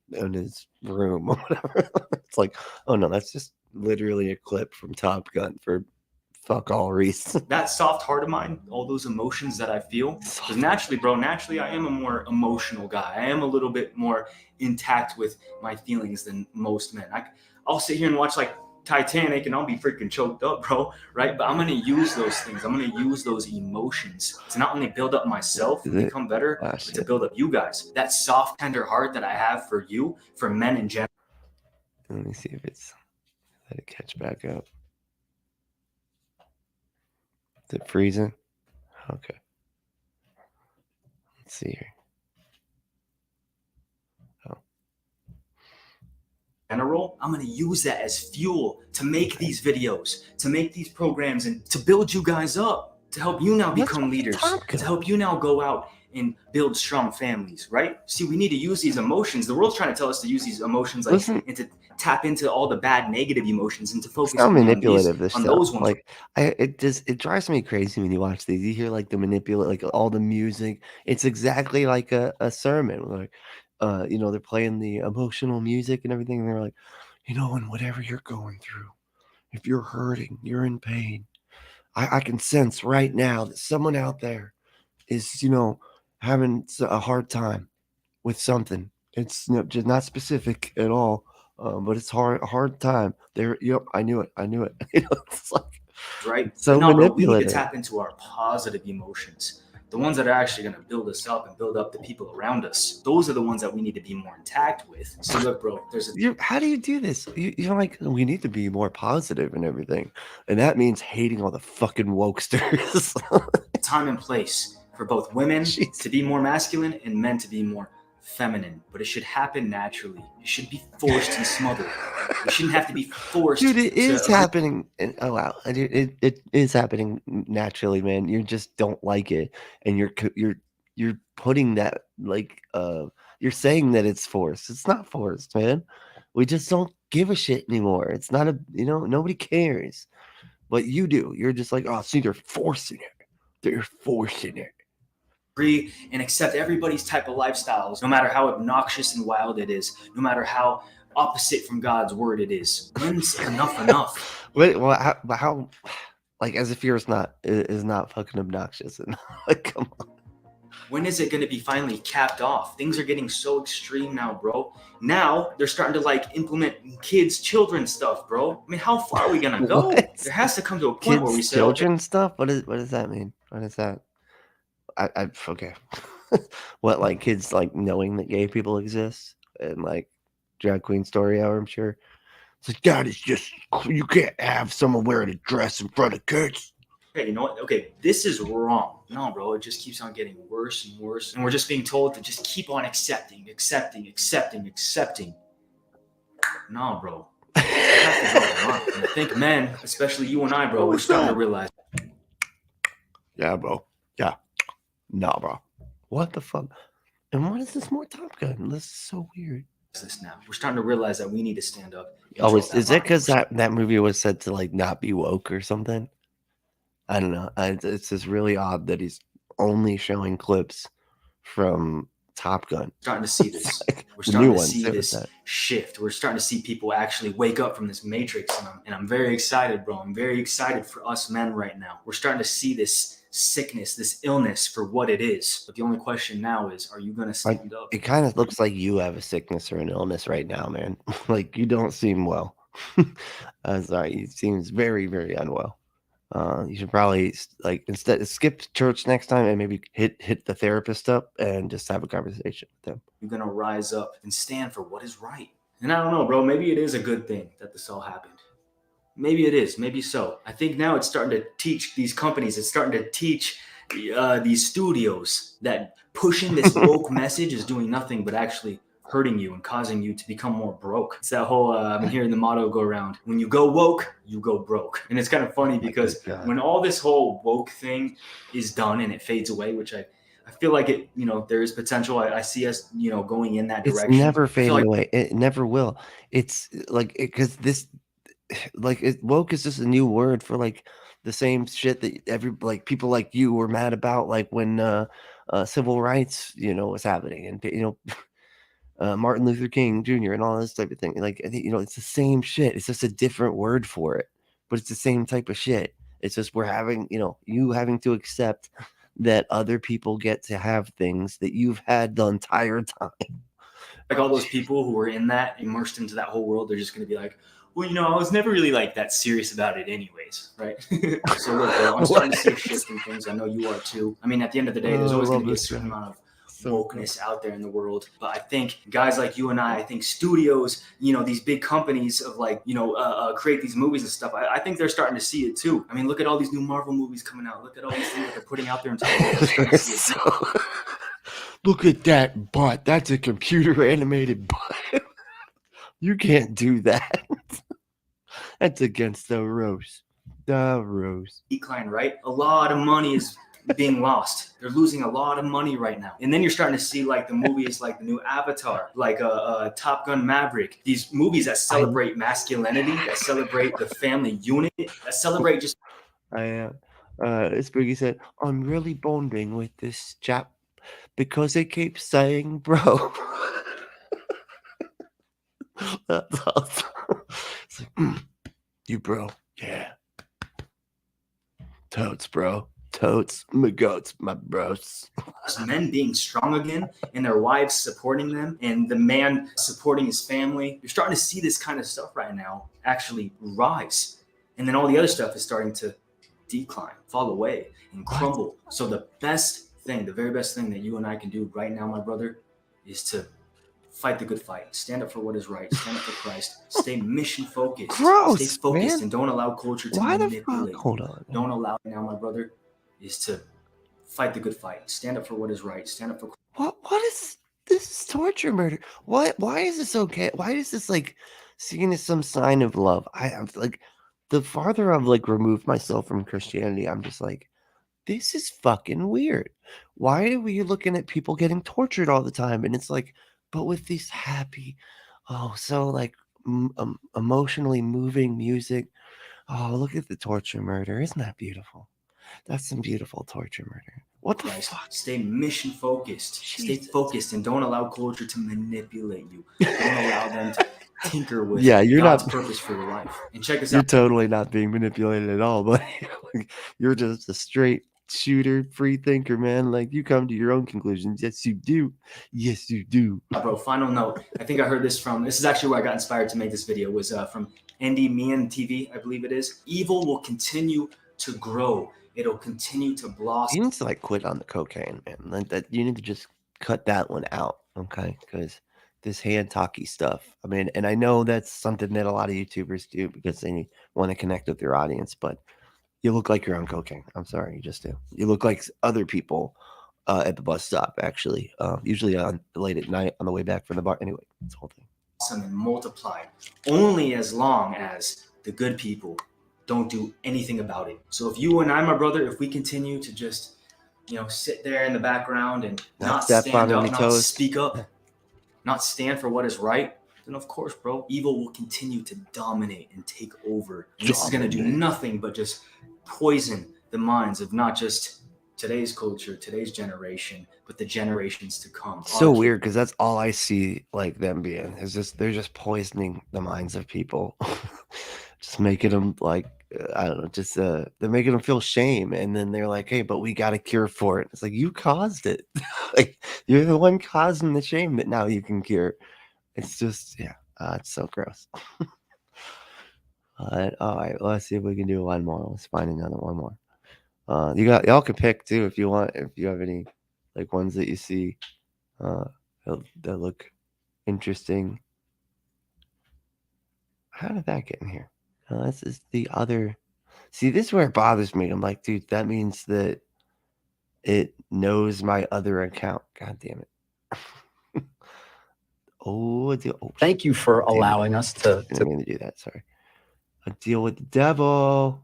room or whatever? It's like, oh no, that's just literally a clip from Top Gun for fuck all Reese. That soft heart of mine, all those emotions that I feel, because naturally I am a more emotional guy. I am a little bit more intact with my feelings than most men. I'll sit here and watch like Titanic and I'll be freaking choked up, bro, right? But I'm going to use those things. I'm going to use those emotions to not only build up myself and become better, but to build up you guys. That soft, tender heart that I have for you, for men in general. Let me see if let it catch back up. Is it freezing? Okay. Let's see here. general, I'm going to use that as fuel to make these videos, to make these programs, and to build you guys up, to help you now become leaders, to help you now go out and build strong families, right? See, we need to use these emotions. The world's trying to tell us to use these emotions, like, and to tap into all the bad negative emotions and to focus on manipulative this on stuff. those ones. Like it drives me crazy when you watch these. You hear like the like all the music. It's exactly like a sermon. Like they're playing the emotional music and everything, and they're like, and whatever you're going through, if you're hurting, you're in pain, I can sense right now that someone out there is, having a hard time with something. It's just not specific at all, but it's a hard time. There, yep, I knew it. It's like, right? So no, manipulative. We need to tap into our positive emotions, the ones that are actually going to build us up and build up the people around us. Those are the ones that we need to be more intact with. So look, bro, how do you do this? You're like, we need to be more positive and everything, and that means hating all the fucking wokesters. Time and place for both women to be more masculine and men to be more feminine, but it should happen naturally. It should be forced and smothered. It shouldn't have to be forced. Dude, it is happening. Oh wow, it is happening naturally, man. You just don't like it, and you're putting that like you're saying that it's forced. It's not forced, man. We just don't give a shit anymore. It's not nobody cares, but you do. You're just like, oh, see, they're forcing it. They're forcing it. And accept everybody's type of lifestyles, no matter how obnoxious and wild it is, no matter how opposite from God's word it is. When's enough? Wait, well, how like as if yours is not fucking obnoxious and like, come on. When is it going to be finally capped off? Things are getting so extreme now, bro. Now they're starting to like implement children stuff, bro. I mean, how far are we gonna go? There has to come to a point where we say, children stuff. What does that mean? What is that? I okay. What, like kids like knowing that gay people exist and like drag queen story hour? I'm sure it's like, that is just, you can't have someone wearing a dress in front of kids. Okay, you know what? Okay, this is wrong. No, bro, it just keeps on getting worse and worse, and we're just being told to just keep on accepting. No, bro. And I think men, especially you and I, bro, we're starting to realize. Yeah, bro. Yeah. No, bro. What the fuck? And what is this more Top Gun? This is so weird. This now. We're starting to realize that we need to stand up. Oh, is it because that movie was said to like not be woke or something? I don't know. It's just really odd that he's only showing clips from Top Gun. Starting to see this. We're starting to see this shift. We're starting to see people actually wake up from this matrix, and I'm very excited, bro. I'm very excited for us men right now. We're starting to see this sickness, this illness for what it is. But the only question now is, are you going to stand up? It kind of looks like you have a sickness or an illness right now, man. Like you don't seem well. Sorry, you seems very, very unwell. You should probably like instead skip church next time and maybe hit the therapist up and just have a conversation with them. You're going to rise up and stand for what is right. And I don't know, bro, maybe it is a good thing that this all happened. Maybe it is. Maybe so. I think now it's starting to teach these companies. It's starting to teach these studios that pushing this woke message is doing nothing but actually hurting you and causing you to become more broke. It's that whole, I've been hearing the motto go around, when you go woke, you go broke. And it's kind of funny because when all this whole woke thing is done and it fades away, which I feel like it, there is potential. I see us, going in that direction. It's never fading away. It never will. It's like, because this, like woke is just a new word for like the same shit that people like you were mad about, like when civil rights was happening, and Martin Luther King Jr. and all this type of thing. Like it's the same shit. It's just a different word for it, but it's the same type of shit. It's just we're having you having to accept that other people get to have things that you've had the entire time. Like all those people who were immersed into that whole world, they're just going to be like, well, I was never really like that serious about it anyways, right? So look, bro, I'm starting to see a shift in things. I know you are too. I mean, at the end of the day, there's always going to be a certain amount of wokeness out there in the world. But I think guys like you and I think studios, these big companies of like, create these movies and stuff, I think they're starting to see it too. I mean, look at all these new Marvel movies coming out. Look at all these things that they're putting out there. Look at that butt. That's a computer animated butt. You can't do that. That's against the rules. The rules. Decline, right? A lot of money is being lost. They're losing a lot of money right now. And then you're starting to see like the movies like the new Avatar, like Top Gun Maverick, these movies that celebrate masculinity, that celebrate the family unit, that celebrate just... Spooky said, I'm really bonding with this chap because he keeps saying bro. That's awesome. It's like, you bro. Yeah. Totes, bro. Totes, my goats, my bros. Men being strong again and their wives supporting them and the man supporting his family. You're starting to see this kind of stuff right now actually rise. And then all the other stuff is starting to decline, fall away, and crumble. So the best thing, the very best thing that you and I can do right now, my brother, is to fight the good fight. Stand up for what is right. Stand up for Christ. Stay mission focused. Gross, stay focused, man. And don't allow culture to manipulate. Hold on. Don't allow now, my brother, is to fight the good fight. Stand up for what is right. Stand up for... What is this? Is torture, murder? Why is this okay? Why is this like seen as some sign of love? I'm like, the farther I've like removed myself from Christianity, I'm just like, this is fucking weird. Why are we looking at people getting tortured all the time? And it's like, but with these happy, so like emotionally moving music. Oh, look at the torture murder. Isn't that beautiful? That's some beautiful torture murder. What the fuck? Stay mission focused. Jesus. Stay focused and don't allow culture to manipulate you. Don't allow them to tinker with God's purpose for your life. And check this out. You're totally not being manipulated at all, but you're just a straight shooter, free thinker, man. Like, you come to your own conclusions. Yes, you do. Yes, you do. Bro, final note. I think I heard this is actually where I got inspired to make this video, was from Andy Meehan TV, I believe it is. Evil will continue to grow. It'll continue to blossom. You need to like quit on the cocaine, man. Like that, you need to just cut that one out, okay? Because this hand talky stuff. I mean, and I know that's something that a lot of YouTubers do because they want to connect with their audience, but you look like you're on cocaine. I'm sorry, you just do. You look like other people at the bus stop, actually. Usually on late at night on the way back from the bar. Anyway, this whole thing. And multiply only as long as the good people don't do anything about it. So if you and I, my brother, if we continue to just, sit there in the background and not stand up, not speak up, not stand for what is right, then of course, bro, evil will continue to dominate and take over. And this is going to do nothing but just poison the minds of not just today's culture, today's generation, but the generations to come. So weird, because that's all I see like them being is just they're just poisoning the minds of people, just making them like I don't know, just they're making them feel shame, and then they're like, hey, but we got a cure for it. It's like, you caused it. Like, you're the one causing the shame that now you can cure. It's just it's so gross. All right, let's see if we can do one more. Let's find another one more. Y'all can pick too if you want, if you have any like ones that you see that look interesting. How did that get in here? This is the other. See, this is where it bothers me. I'm like, dude, that means that it knows my other account. God damn it. Thank you for allowing us to. I'm going to do that. Sorry. A deal with the devil.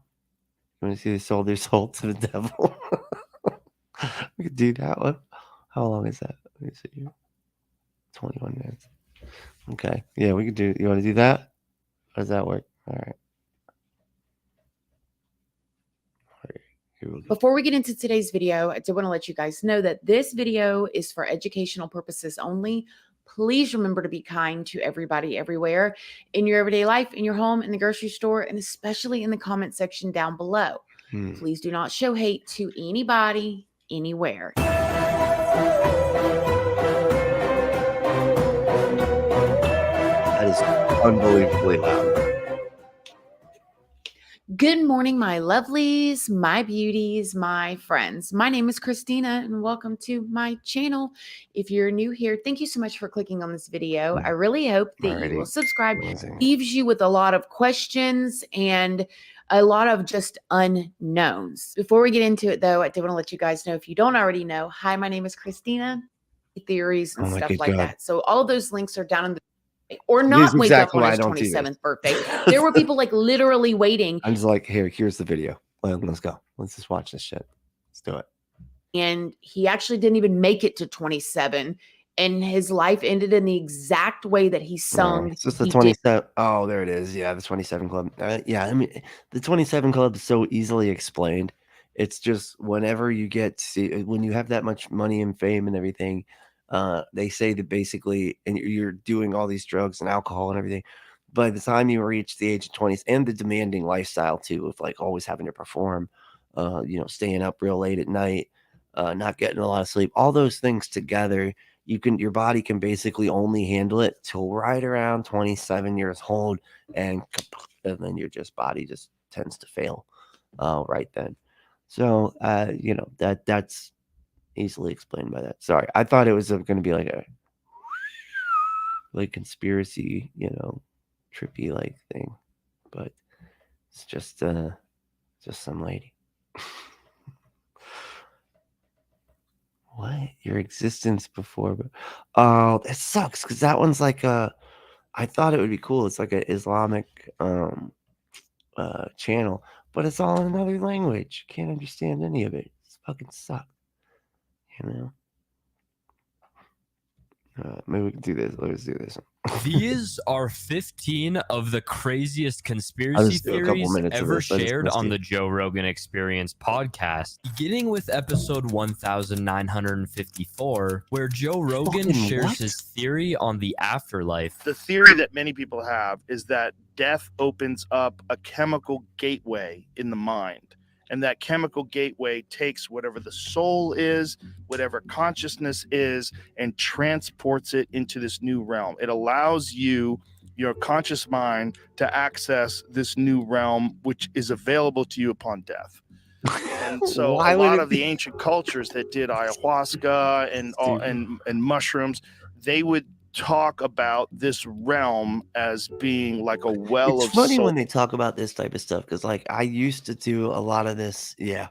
You want to see the sold their soul to the devil? We could do that one. How long is that? Let me see here. 21 minutes. Okay. Yeah, we could do. You want to do that? How does that work? All right. Before we get into today's video, I do want to let you guys know that this video is for educational purposes only. Please remember to be kind to everybody everywhere in your everyday life, in your home, in the grocery store, and especially in the comment section down below. Please do not show hate to anybody, anywhere. That is unbelievably loud. Good morning, my lovelies, my beauties, my friends. My name is Christina, and welcome to my channel. If you're new here, thank you so much for clicking on this video. I really hope that you will subscribe. Leaves you with a lot of questions and a lot of just unknowns. Before we get into it, though, I do want to let you guys know, if you don't already know, hi, my name is Christina. Theories and stuff like that. So all of those links are down in the or It not is wake exactly up why on I his don't do this. 27th birthday. There were people like literally waiting. I'm just like, here's the video. Let's go. Let's just watch this shit. Let's do it. And he actually didn't even make it to 27. And his life ended in the exact way that he sung. It's just the he 27. Oh, there it is. Yeah, the 27 Club. Yeah, I mean, the 27 Club is so easily explained. It's just whenever you get to, when you have that much money and fame and everything, they say that basically, and you're doing all these drugs and alcohol and everything. By the time you reach the age of 20s, and the demanding lifestyle too, of like always having to perform, staying up real late at night, not getting a lot of sleep, all those things together, your body can basically only handle it till right around 27 years old, and then your body just tends to fail right then. So that's easily explained by that. Sorry, I thought it was going to be like a conspiracy, trippy like thing, but it's just some lady. What? Your existence before, but oh, that sucks, because that one's like I thought it would be cool. It's like an Islamic channel, but it's all in another language. Can't understand any of it. It's fucking sucks. Maybe we can do this. Let's do this. These are 15 of the craziest conspiracy theories ever shared on the Joe Rogan Experience podcast, beginning with episode 1954, where Joe Rogan shares his theory on the afterlife. The theory that many people have is that death opens up a chemical gateway in the mind. And that chemical gateway takes whatever the soul is, whatever consciousness is, and transports it into this new realm. It allows you, your conscious mind, to access this new realm, which is available to you upon death. And so a lot of the ancient cultures that did ayahuasca and mushrooms, they would talk about this realm as being like a well of It's funny soul. when they talk about this type of stuff, because like I used to do a lot of this. Yeah.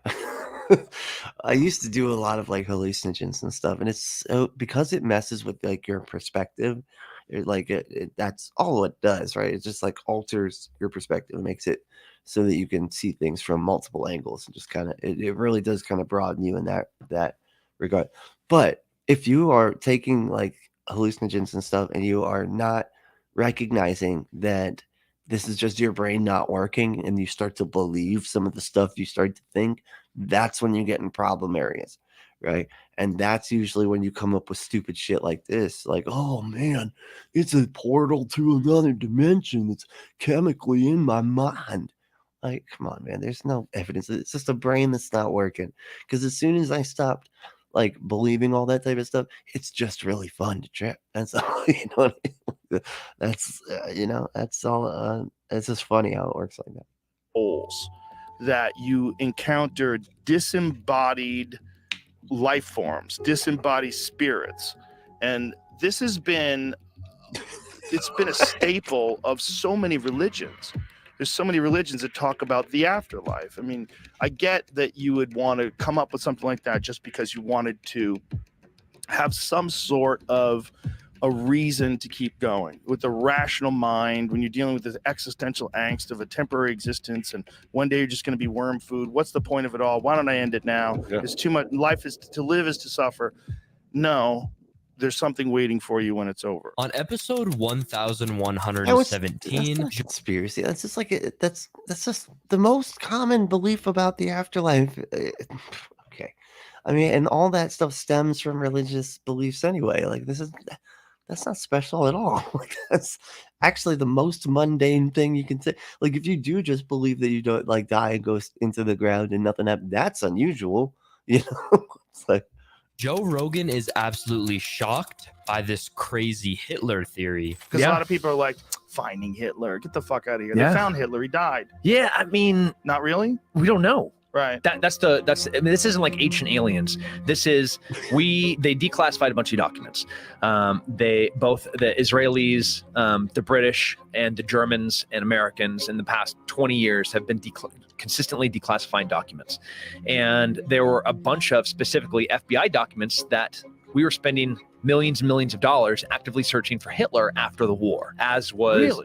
I used to do a lot of like hallucinogens and stuff, and it's because it messes with like your perspective. That's all it does, right? It just like alters your perspective and makes it so that you can see things from multiple angles, and just kind of it really does kind of broaden you in that regard. But if you are taking like hallucinogens and stuff, and you are not recognizing that this is just your brain not working, and you start to believe some of the stuff you start to think, that's when you get in problem areas, right? And that's usually when you come up with stupid shit like this, like, oh man, it's a portal to another dimension that's chemically in my mind. Like, come on, man, there's no evidence. It's just a brain that's not working. Because as soon as I stopped like believing all that type of stuff, it's just really fun to trip. That's all, that's that's all. It's just funny how it works like that. Souls that you encounter disembodied life forms, disembodied spirits, and this has been it's been a staple of so many religions. There's so many religions that talk about the afterlife. I mean, I get that you would want to come up with something like that just because you wanted to have some sort of a reason to keep going with a rational mind when you're dealing with this existential angst of a temporary existence, and one day you're just going to be worm food. What's the point of it all? Why don't I end it now? Yeah. It's too much. Life is to live is to suffer. No. There's something waiting for you when it's over. On episode 1117, that's not conspiracy. That's just like that's just the most common belief about the afterlife. Okay, I mean, and all that stuff stems from religious beliefs anyway. Like that's not special at all. Like, that's actually the most mundane thing you can say. Like if you do just believe that you don't like die and go into the ground and nothing happens, that's unusual. It's like. Joe Rogan is absolutely shocked by this crazy Hitler theory. Because a lot of people are like, finding Hitler, get the fuck out of here. They found Hitler, he died. Yeah, I mean, not really. We don't know. Right. That's I mean, this isn't like Ancient Aliens. This is they declassified a bunch of documents. They both the Israelis, the British, and the Germans and Americans in the past 20 years have been consistently declassifying documents. And there were a bunch of specifically FBI documents that we were spending millions and millions of dollars actively searching for Hitler after the war, as was,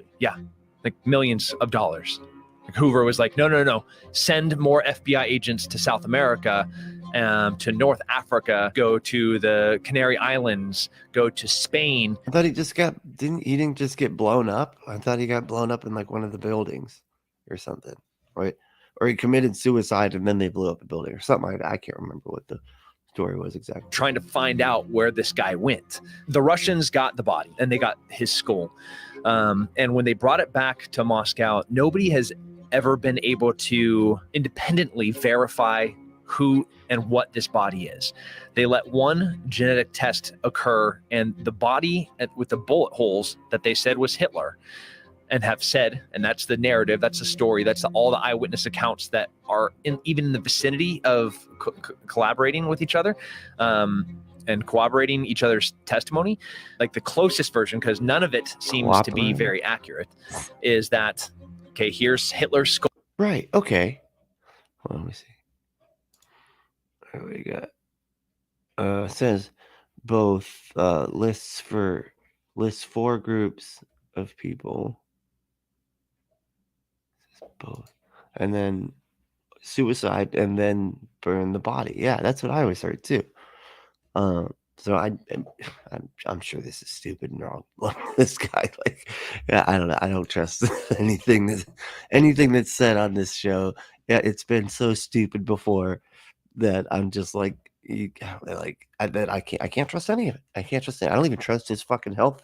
like millions of dollars. Like Hoover was like, no, send more FBI agents to South America, to North Africa, go to the Canary Islands, go to Spain. I thought he didn't just get blown up? I thought he got blown up in like one of the buildings or something, right? Or he committed suicide and then they blew up a building or something like that. I can't remember what the story was exactly. Trying to find out where this guy went. The Russians got the body and they got his skull. And when they brought it back to Moscow, nobody has ever been able to independently verify who and what this body is. They let one genetic test occur, and the body with the bullet holes that they said was Hitler, and have said, and that's the narrative, that's the story, that's all the eyewitness accounts that are even in the vicinity of collaborating with each other, and corroborating each other's testimony. Like the closest version, because none of it seems to be very accurate, is that, okay, here's Hitler's skull. Right, okay. Well, let me see. What we got? Says both lists four groups of people. Both, and then suicide, and then burn the body. Yeah, that's what I always heard too. So I'm sure this is stupid and wrong. This guy, like, yeah, I don't know. I don't trust anything that's said on this show. Yeah, it's been so stupid before that I'm just like, I can't trust any of it. I can't trust it. I don't even trust his fucking health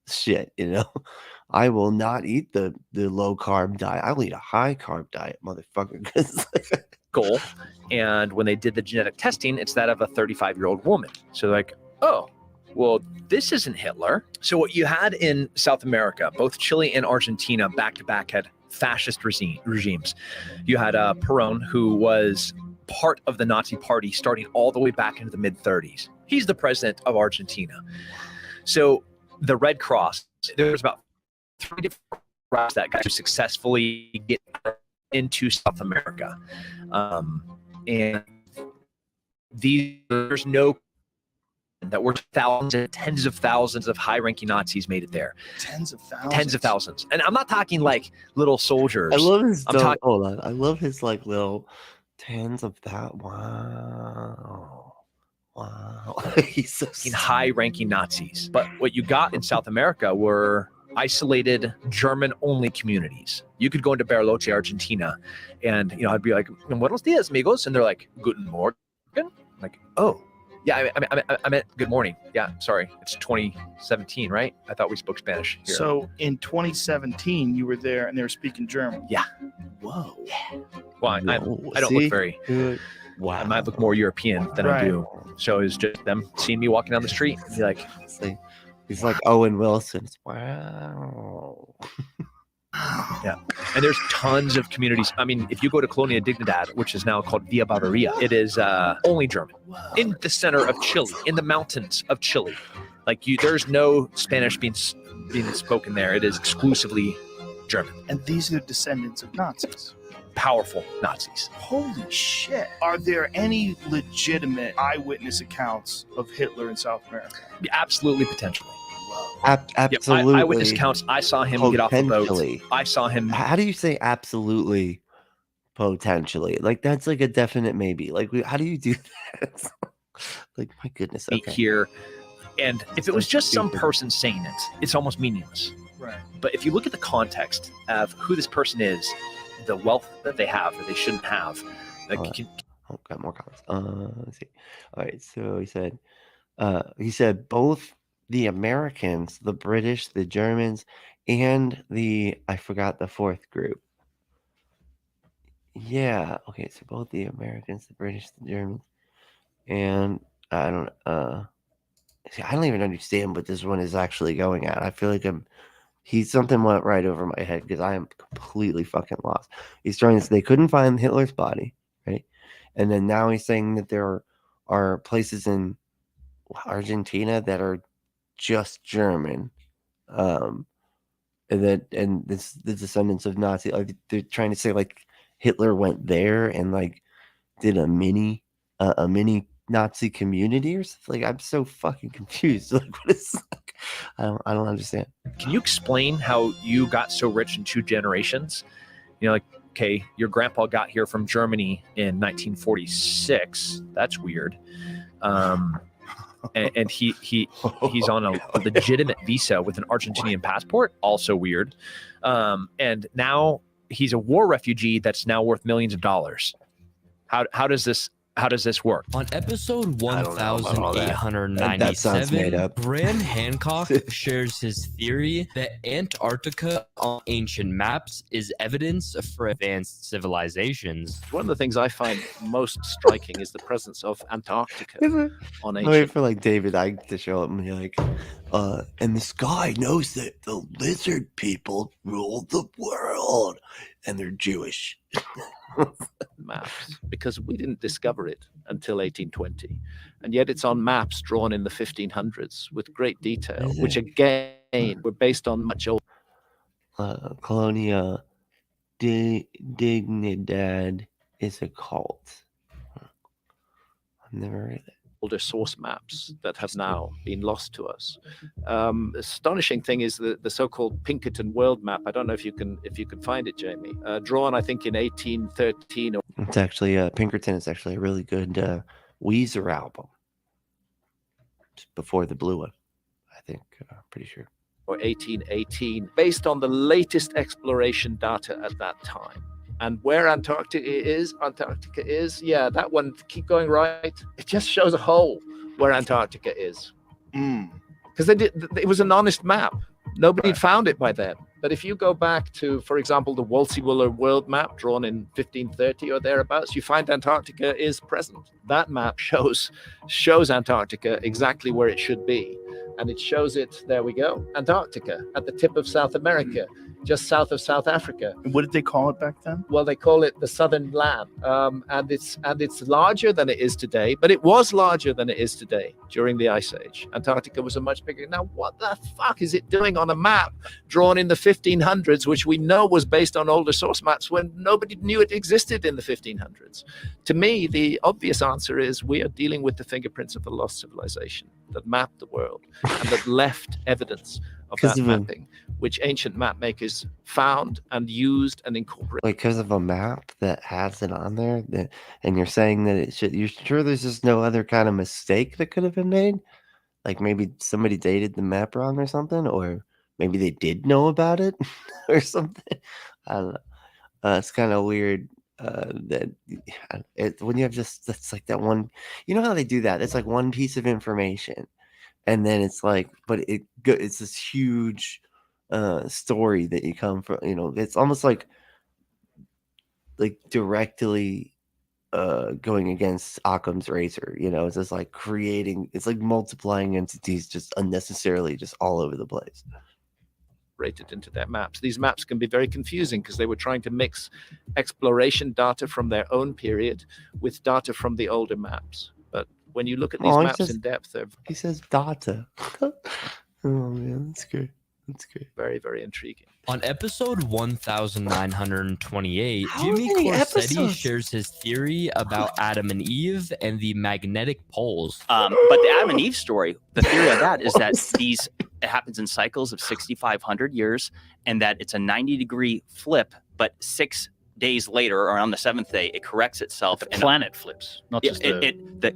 shit. I will not eat the low carb diet. I'll eat a high carb diet, motherfucker. Goal. And when they did the genetic testing, it's that of a 35-year-old woman. So like, oh, well, this isn't Hitler. So what you had in South America, both Chile and Argentina back to back had fascist regimes. You had Perón, who was part of the Nazi party starting all the way back into the mid-30s. He's the president of Argentina. So the Red Cross, there was about 3 different routes that got to successfully get into South America. And there's no that were thousands and tens of thousands of high-ranking Nazis made it there. Tens of thousands. Tens of thousands. And I'm not talking like little soldiers. I love his hold on. I love his like little tens of that. Wow. He's so high-ranking Nazis. But what you got in South America were isolated German-only communities. You could go into Bariloche, Argentina, and I'd be like, "Buenos dias, amigos," and they're like, "Guten Morgen." Like, oh, yeah, I meant good morning. Yeah, sorry, it's 2017, right? I thought we spoke Spanish here. So in 2017, you were there, and they were speaking German. Yeah. Whoa. Yeah. Well, I don't look very. Wow. I might look more European than I do. So it's just them seeing me walking down the street and be like, he's like Owen Wilson. Wow. Yeah. And there's tons of communities. I mean, if you go to Colonia Dignidad, which is now called Villa Barbaria, it is only German. In the center of Chile, in the mountains of Chile. Like there's no Spanish being spoken there. It is exclusively German. And these are descendants of Nazis. Powerful Nazis. Holy shit. Are there any legitimate eyewitness accounts of Hitler in South America? Absolutely, potentially. Absolutely. Yep, eyewitness accounts. I saw him get off the boat. I saw him. How do you say absolutely? Potentially, like that's like a definite maybe. Like, how do you do that? Like, my goodness. Okay. Here, and if it was just some person saying it, it's almost meaningless. Right. But if you look at the context of who this person is, the wealth that they have that they shouldn't have, like, got more comments. Let's see. All right. So he said both the Americans, the British, the Germans, and I forgot the fourth group. Yeah. Okay. So both the Americans, the British, the Germans, and I don't even understand what this one is actually going at. I feel like something went right over my head because I am completely fucking lost. He's trying to say they couldn't find Hitler's body, right? And then now he's saying that there are places in Argentina that are just German, and the descendants of Nazi. Like, they're trying to say like Hitler went there and like did a mini Nazi community or something? Like, I'm so fucking confused. Like, what is? Like, I don't understand. Can you explain how you got so rich in 2 generations? You know, like, okay, your grandpa got here from Germany in 1946. That's weird. And he's on a legitimate visa with an Argentinian passport. Also weird. And now he's a war refugee that's now worth millions of dollars. How does this work? On episode 1897, that sounds made up. Graham Hancock shares his theory that Antarctica on ancient maps is evidence for advanced civilizations. One of the things I find most striking is the presence of Antarctica on I ancient. wait for like David Icke to show up and be like, and this guy knows that the lizard people rule the world and they're Jewish. Maps, because we didn't discover it until 1820, and yet it's on maps drawn in the 1500s with great detail, which again were based on much old Colonia Dignidad is a cult. I've never read it. older source maps that have now been lost to us. Astonishing thing is the so-called Pinkerton world map. I don't know if you can find it, Jamie. Drawn, I think, in 1813. It's actually Pinkerton is actually a really good Weezer album. Just before the blue one, I think. Pretty sure. Or 1818, based on the latest exploration data at that time. And where Antarctica is, yeah, that one, keep going right. It just shows a hole where Antarctica is. Because it was an honest map. Nobody had found it by then. But if you go back to, for example, the Wolsey-Wooler world map drawn in 1530 or thereabouts, you find Antarctica is present. That map shows Antarctica exactly where it should be. And it shows it, there we go, Antarctica, at the tip of South America, just south of South Africa. What did they call it back then? Well, they call it the Southern Land, and it's larger than it is today. But it was larger than it is today during the Ice Age. Antarctica was a much bigger. Now, what the fuck is it doing on a map drawn in the 1500s, which we know was based on older source maps when nobody knew it existed in the 1500s? To me, the obvious answer is we are dealing with the fingerprints of a lost civilization that mapped the world and that left evidence of that mapping, which ancient map makers found and used and incorporated. Like, because of a map that has it on there, and you're saying that it should, you're sure there's just no other kind of mistake that could have been made? Like maybe somebody dated the map wrong or something, or maybe they did know about it or something. I don't know. It's kind of weird that when you have just, that's like that one, you know how they do that? It's like one piece of information. And then it's like, but it's this huge story that you come from, you know, it's almost like directly going against Occam's razor, you know, it's just like it's like multiplying entities just unnecessarily, just all over the place. Into their maps. These maps can be very confusing because they were trying to mix exploration data from their own period with data from the older maps. But when you look at these maps in depth, he says data. Oh man, that's good. That's good. Very, very intriguing. On episode 1928, Jimmy Corsetti shares his theory about Adam and Eve and the magnetic poles. But the Adam and Eve story, the theory of that is that it happens in cycles of 6,500 years, and that it's a 90-degree flip, but 6 days later, or on the 7th day, it corrects itself. The planet flips, not just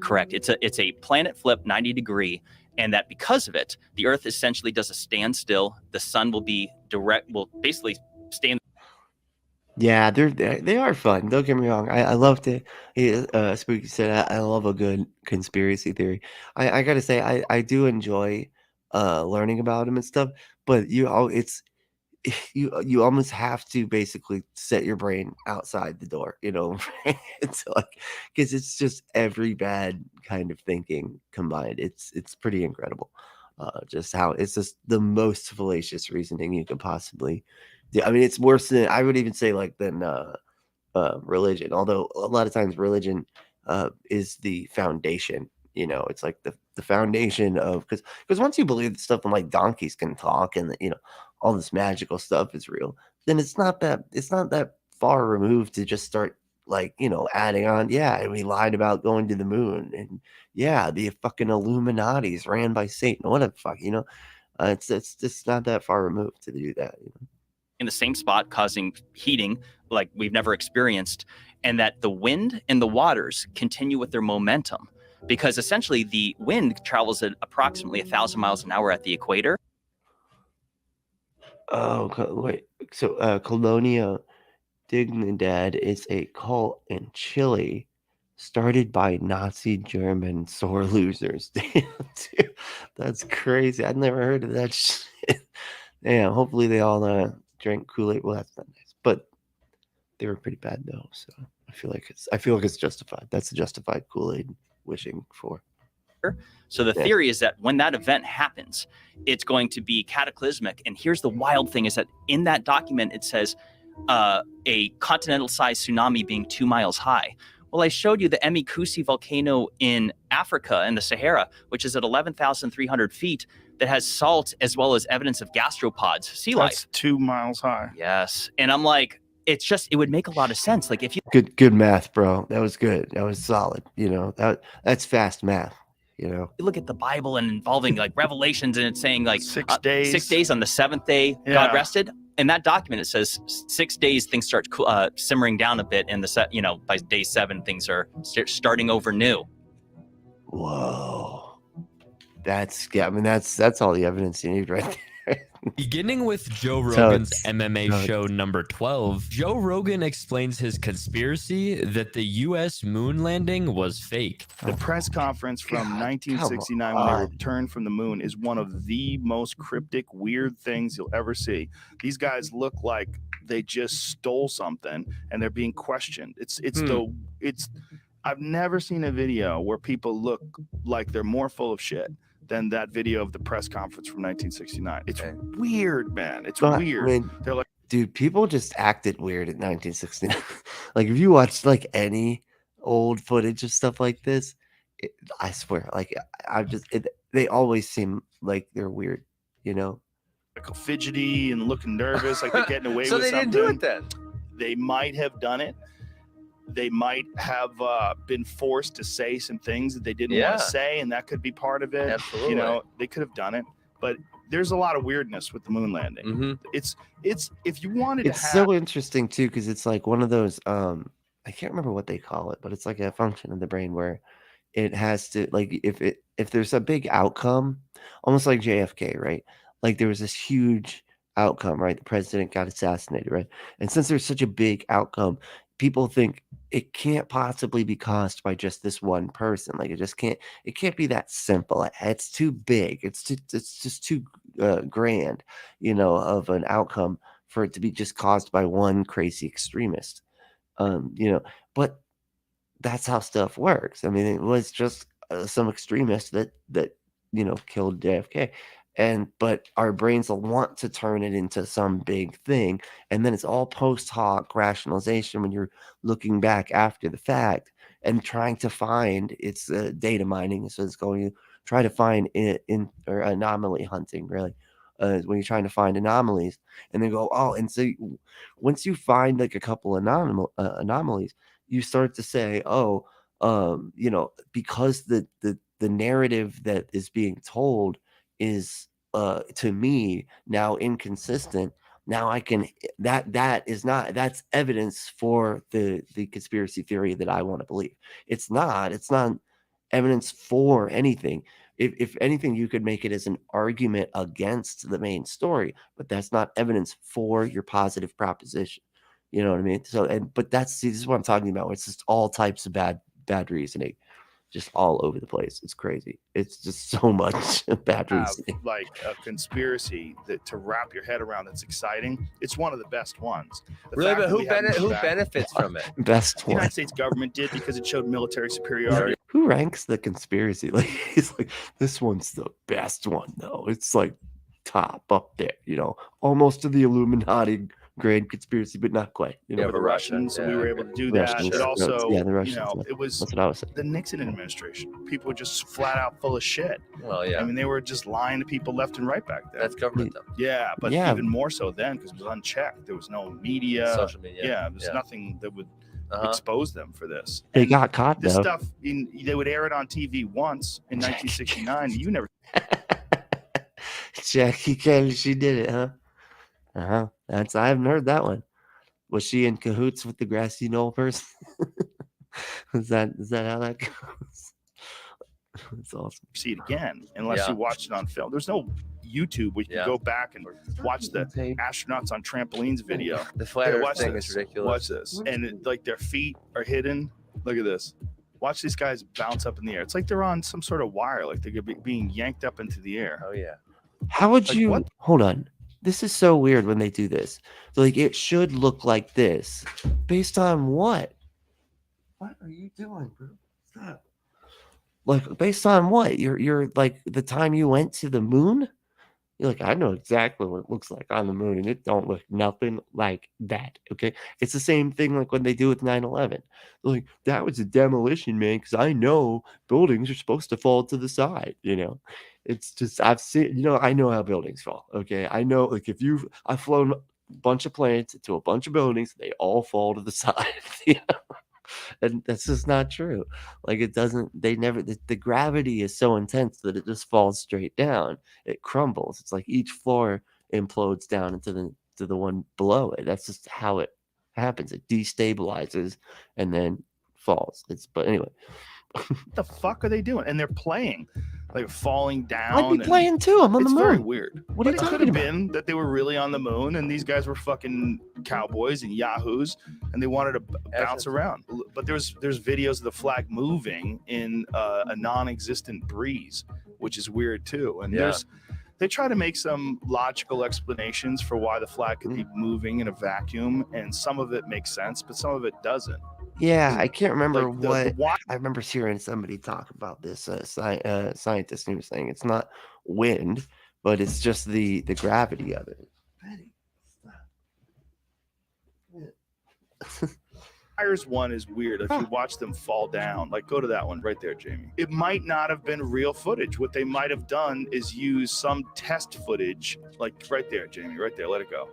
correct. It's a planet flip 90-degree. And that because of it, the Earth essentially does a standstill. The sun will basically stand. Yeah, they are fun. Don't get me wrong. I love to. Spooky said I love a good conspiracy theory. I gotta say I do enjoy learning about them and stuff. But you almost have to basically set your brain outside the door, you know. It's like, because it's just every bad kind of thinking combined. It's pretty incredible. Just how it's just the most fallacious reasoning you could possibly do. I mean, it's worse than, I would even say, like, than religion. Although a lot of times religion is the foundation. You know, it's like the foundation of, because once you believe that stuff like donkeys can talk and, you know, all this magical stuff is real, then it's not that far removed to just start like, you know, adding on, yeah, and we lied about going to the moon, and yeah, the fucking Illuminati's ran by Satan. What the fuck, you know? It's just not that far removed to do that, you know? In the same spot, causing heating like we've never experienced, and that the wind and the waters continue with their momentum, because essentially the wind travels at approximately 1,000 miles an hour at the equator. Oh, wait. So, Colonia Dignidad is a cult in Chile started by Nazi German sore losers. Damn, dude, that's crazy. I'd never heard of that shit. Damn, hopefully they all drank Kool-Aid. Well, that's not nice, but they were pretty bad though. So I feel like it's justified. That's a justified Kool-Aid wishing for. So the theory is that when that event happens, it's going to be cataclysmic. And here's the wild thing is that in that document, it says a continental-sized tsunami being 2 miles high. Well, I showed you the Emikusi volcano in Africa in the Sahara, which is at 11,300 feet, that has salt as well as evidence of gastropods, sea life. That's 2 miles high. Yes. And I'm like, it's just, it would make a lot of sense. Like if you Good math, bro. That was good. That was solid. You know, that's fast math. You know, you look at the Bible and involving like Revelations, and it's saying like 6 days. 6 days on the seventh day, God rested. In that document, it says 6 days things start simmering down a bit, and by day 7 things are starting over new. Whoa, that's all the evidence you need right there. Beginning with Joe Rogan's MMA show number 12, Joe Rogan explains his conspiracy that the U.S. moon landing was fake. The press conference from 1969 when they returned from the moon is one of the most cryptic, weird things you'll ever see. These guys look like they just stole something and they're being questioned. I've never seen a video where people look like they're more full of shit than that video of the press conference from 1969. It's weird, man. It's weird. I mean, they're like, dude, people just acted weird in 1969. Like if you watch like any old footage of stuff like this, I swear, like they always seem like they're weird, you know? Like fidgety and looking nervous, like they're getting away so with something. So they didn't do it then? They might have done it. They might have been forced to say some things that they didn't want to say, and that could be part of it. Absolutely. You know, they could have done it, but there's a lot of weirdness with the moon landing. Mm-hmm. It's if you wanted it's so interesting too, because it's like one of those I can't remember what they call it, but it's like a function of the brain where it has to, like, if there's a big outcome, almost like JFK, right? Like there was this huge outcome, right? The president got assassinated, right? And since there's such a big outcome, people think it can't possibly be caused by just this one person. Like it can't be that simple. It's too big. It's just too grand, you know, of an outcome for it to be just caused by one crazy extremist. You know, but that's how stuff works. I mean, it was just some extremist that you know killed JFK. But our brains will want to turn it into some big thing, and then it's all post hoc rationalization when you're looking back after the fact and trying to find it's data mining. So it's going to try to find or anomaly hunting, really, when you're trying to find anomalies, and then go, oh, and so once you find like a couple anomalies, you start to say, oh, you know, because the narrative that is being told is to me now inconsistent. Now I can that's evidence for the conspiracy theory that I want to believe. It's not evidence for anything. If anything, you could make it as an argument against the main story, but that's not evidence for your positive proposition. You know what I mean? So but this is what I'm talking about. It's just all types of bad reasoning. Just all over the place. It's crazy. It's just so much bad reasoning. Like a conspiracy that to wrap your head around that's exciting. It's one of the best ones. Really, but who benefits from it? Best The one. United States government did because it showed military superiority. Who ranks the conspiracy? Like he's like, this one's the best one though. It's like top up there, you know, almost to the Illuminati grade conspiracy, but not quite. You know, the Russians, we were able to do that. But also, the Russians, you know, it was that's what I was saying. The Nixon administration. People were just flat out full of shit. Well, yeah. I mean, they were just lying to people left and right back then. That's government, though. Yeah, but even more so then because it was unchecked. There was no media. Social media. Yeah, there was nothing that would expose them for this. They got caught This though. stuff, they would air it on TV once in 1969. You never. Jackie Kennedy, she did it, huh? I haven't heard that one. Was she in cahoots with the grassy knoll person? is that how that goes? It's awesome. See it again unless you watch it on film. There's no YouTube where you can go back and watch the astronauts on trampolines video. The flat Earth thing this. is ridiculous. Watch this, and like their feet are hidden. Look at this. Watch these guys bounce up in the air. It's like they're on some sort of wire, like they're being yanked up into the air. Oh yeah. How would you hold on? This is so weird when they do this. Like it should look like this. Based on what? What are you doing, bro? Stop. Like based on what? You're like the time you went to the moon? You're like, I know exactly what it looks like on the moon, and it don't look nothing like that. Okay. It's the same thing like when they do with 9/11. Like, that was a demolition, man, because I know buildings are supposed to fall to the side, you know. It's just I've seen, I know how buildings fall. Okay. I know, like, I've flown a bunch of planes to a bunch of buildings, they all fall to the side. You know? And that's just not true. Like the gravity is so intense that it just falls straight down. It crumbles. It's like each floor implodes down into the one below it. That's just how it happens. It destabilizes and then falls. But anyway. What the fuck are they doing? And they're playing, like falling down. I'd be playing too. I'm on the moon. It's very weird. What are you It could talking have about? been that they were really on the moon and these guys were fucking cowboys and yahoos and they wanted to bounce around. But there's videos of the flag moving in a non-existent breeze, which is weird too. And they try to make some logical explanations for why the flag could be moving in a vacuum, and some of it makes sense, but some of it doesn't. Yeah, I can't remember Like I remember hearing somebody talk about this scientist, and he was saying it's not wind, but it's just the gravity of it. Fires one is weird. If you watch them fall down, like go to that one right there, Jamie. It might not have been real footage. What they might have done is use some test footage, like right there, Jamie, right there. Let it go.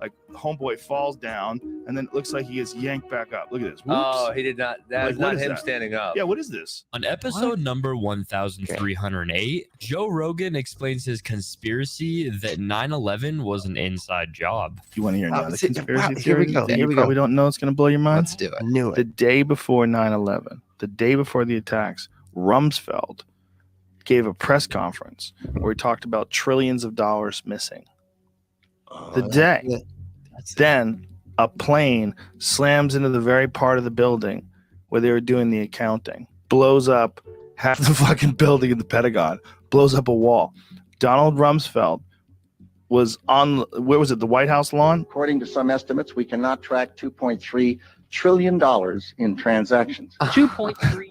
Like homeboy falls down, and then it looks like he is yanked back up. Look at this. Whoops. Oh, he did not. That was not him standing up. Yeah, what is this? On episode number 1308, Joe Rogan explains his conspiracy that 9/11 was an inside job. You want to hear another conspiracy here we theory go. that Here you we probably go. don't know? It's going to blow your mind. Let's do it. I knew it. The day before 9/11, the day before the attacks, Rumsfeld gave a press conference where he talked about trillions of dollars missing. The day. Then a plane slams into the very part of the building where they were doing the accounting, blows up half the fucking building in the Pentagon, blows up a wall. Donald Rumsfeld was on, where was it, the White House lawn? According to some estimates, we cannot track $2.3 trillion in transactions. 2.3.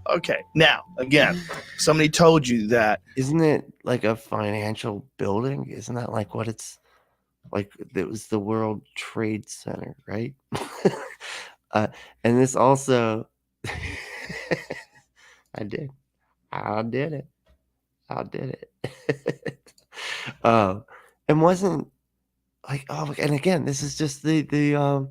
Okay, now, again, somebody told you that. Isn't it like a financial building? Isn't that like what it's like? It was the World Trade Center, right? And this also, I did it. And wasn't like, and again, this is just the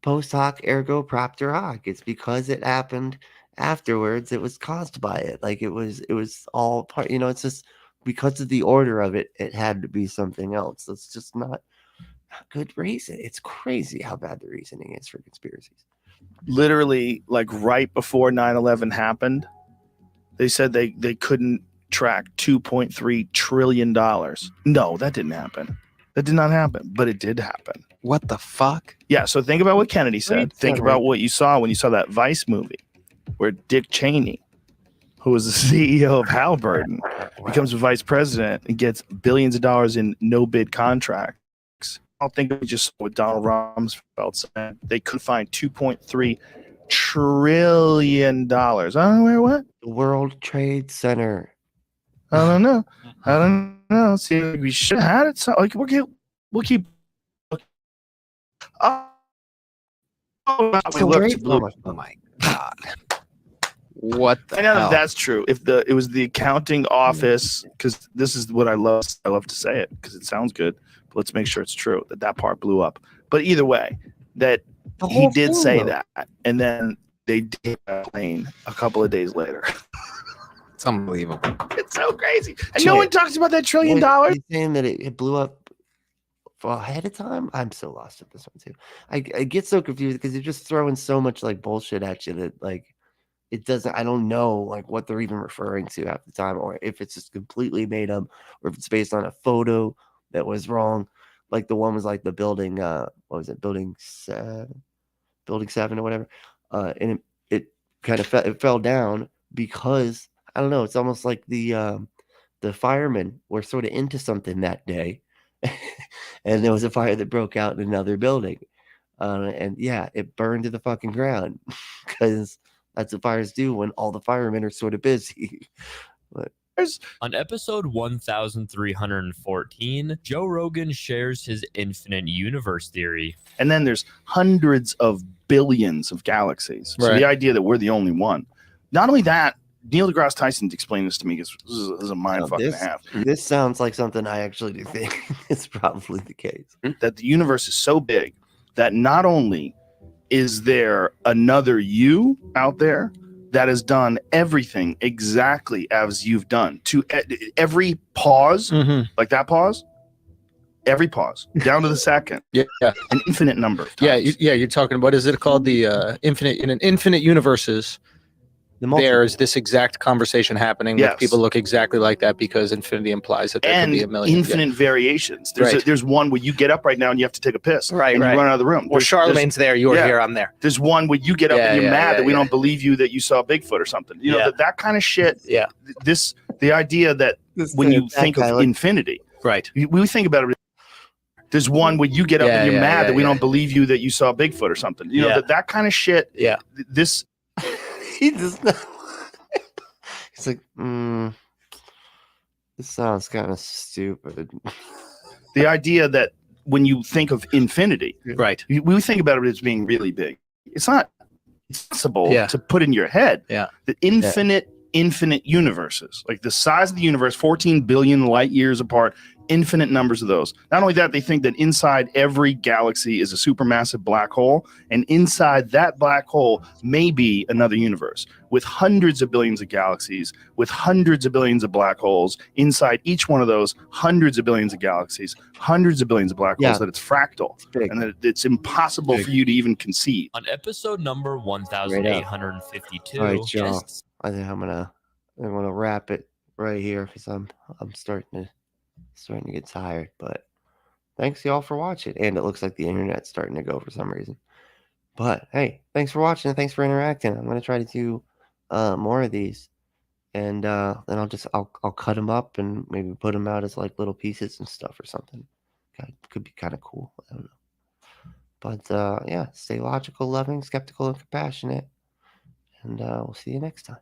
post hoc ergo propter hoc. It's because it happened afterwards, it was caused by it. Like it was all part, it's just because of the order of it, it had to be something else. It's just not good reason. It's crazy how bad the reasoning is for conspiracies. Literally, like right before 9/11 happened, they said they couldn't track $2.3 trillion. No, that didn't happen. That did not happen, but it did happen. What the fuck? Yeah, so think about what Kennedy said. Think about what you saw when you saw that Vice movie, where Dick Cheney, who was the CEO of Halliburton, becomes a vice president and gets billions of dollars in no-bid contracts. I don't think we just saw what Donald Rumsfeld said. They could find $2.3 trillion. I don't know where what? The World Trade Center. I don't know. See, we should have had it. So, like, we'll keep. Oh, my God. What the I know hell? that's true. If it was the accounting office, because this is what I love to say it because it sounds good. Let's make sure it's true that part blew up. But either way, that The he whole did thing, say though. that, and then they did a plane a couple of days later. It's unbelievable. It's so crazy. And no one talks about that $1 trillion. He's saying that it blew up ahead of time. I'm so lost at this one too. I get so confused because you're just throwing so much like bullshit at you that like it doesn't. I don't know like what they're even referring to half the time, or if it's just completely made up, or if it's based on a photo that was wrong. Like the one was like the building. What was it? Building 7 or whatever. And it kind of it fell down because I don't know. It's almost like the firemen were sort of into something that day, and there was a fire that broke out in another building, and yeah, it burned to the fucking ground because that's what fires do when all the firemen are sort of busy. But on episode 1314, Joe Rogan shares his infinite universe theory. And then there's hundreds of billions of galaxies. So Right. the idea that we're the only one. Not only that, Neil deGrasse Tyson explained this to me because this is a mind fuck and a half. This sounds like something I actually do think is probably the case. That the universe is so big that not only is there another you out there that has done everything exactly as you've done to every pause, like that pause, every pause down to the second. Yeah, an infinite number of Yeah, you're talking. What is it called? The infinite in an infinite universes. There is this exact conversation happening. Yes. With people look exactly like that because infinity implies that there and could be a million. infinite variations. There's Right. there's one where you get up right now and you have to take a piss, Right, and right. you run out of the room. Or Charlemagne's there, you're here, I'm there. There's one where you get up Yeah, and you're yeah, mad yeah, that we yeah. don't believe you that you saw Bigfoot or something. You know Yeah. that kind of shit. Yeah. The idea that when you think of infinity, right? We think about it. There's one where you get up and you're mad that we don't believe you that you saw Bigfoot or something. You know Yeah. that kind of shit. Yeah. This. He does not. It's like, this sounds kind of stupid. The idea that when you think of infinity, right? We think about it as being really big. It's not possible Yeah. to put in your head. Yeah. The infinite universes, like the size of the universe, 14 billion light years apart, infinite numbers of those. Not only that, they think that inside every galaxy is a supermassive black hole, and inside that black hole may be another universe with hundreds of billions of galaxies, with hundreds of billions of black holes. Inside each one of those, hundreds of billions of galaxies, hundreds of billions of black holes, that it's fractal, and that it's impossible for you to even conceive. On episode number 1852, All right, y'all. I think I'm gonna wrap it right here because I'm starting to get tired. But thanks y'all for watching. And it looks like the internet's starting to go for some reason. But hey, thanks for watching and thanks for interacting. I'm gonna try to do more of these, and then I'll cut them up and maybe put them out as like little pieces and stuff or something. Could be kind of cool. I don't know. But yeah, stay logical, loving, skeptical, and compassionate. And we'll see you next time.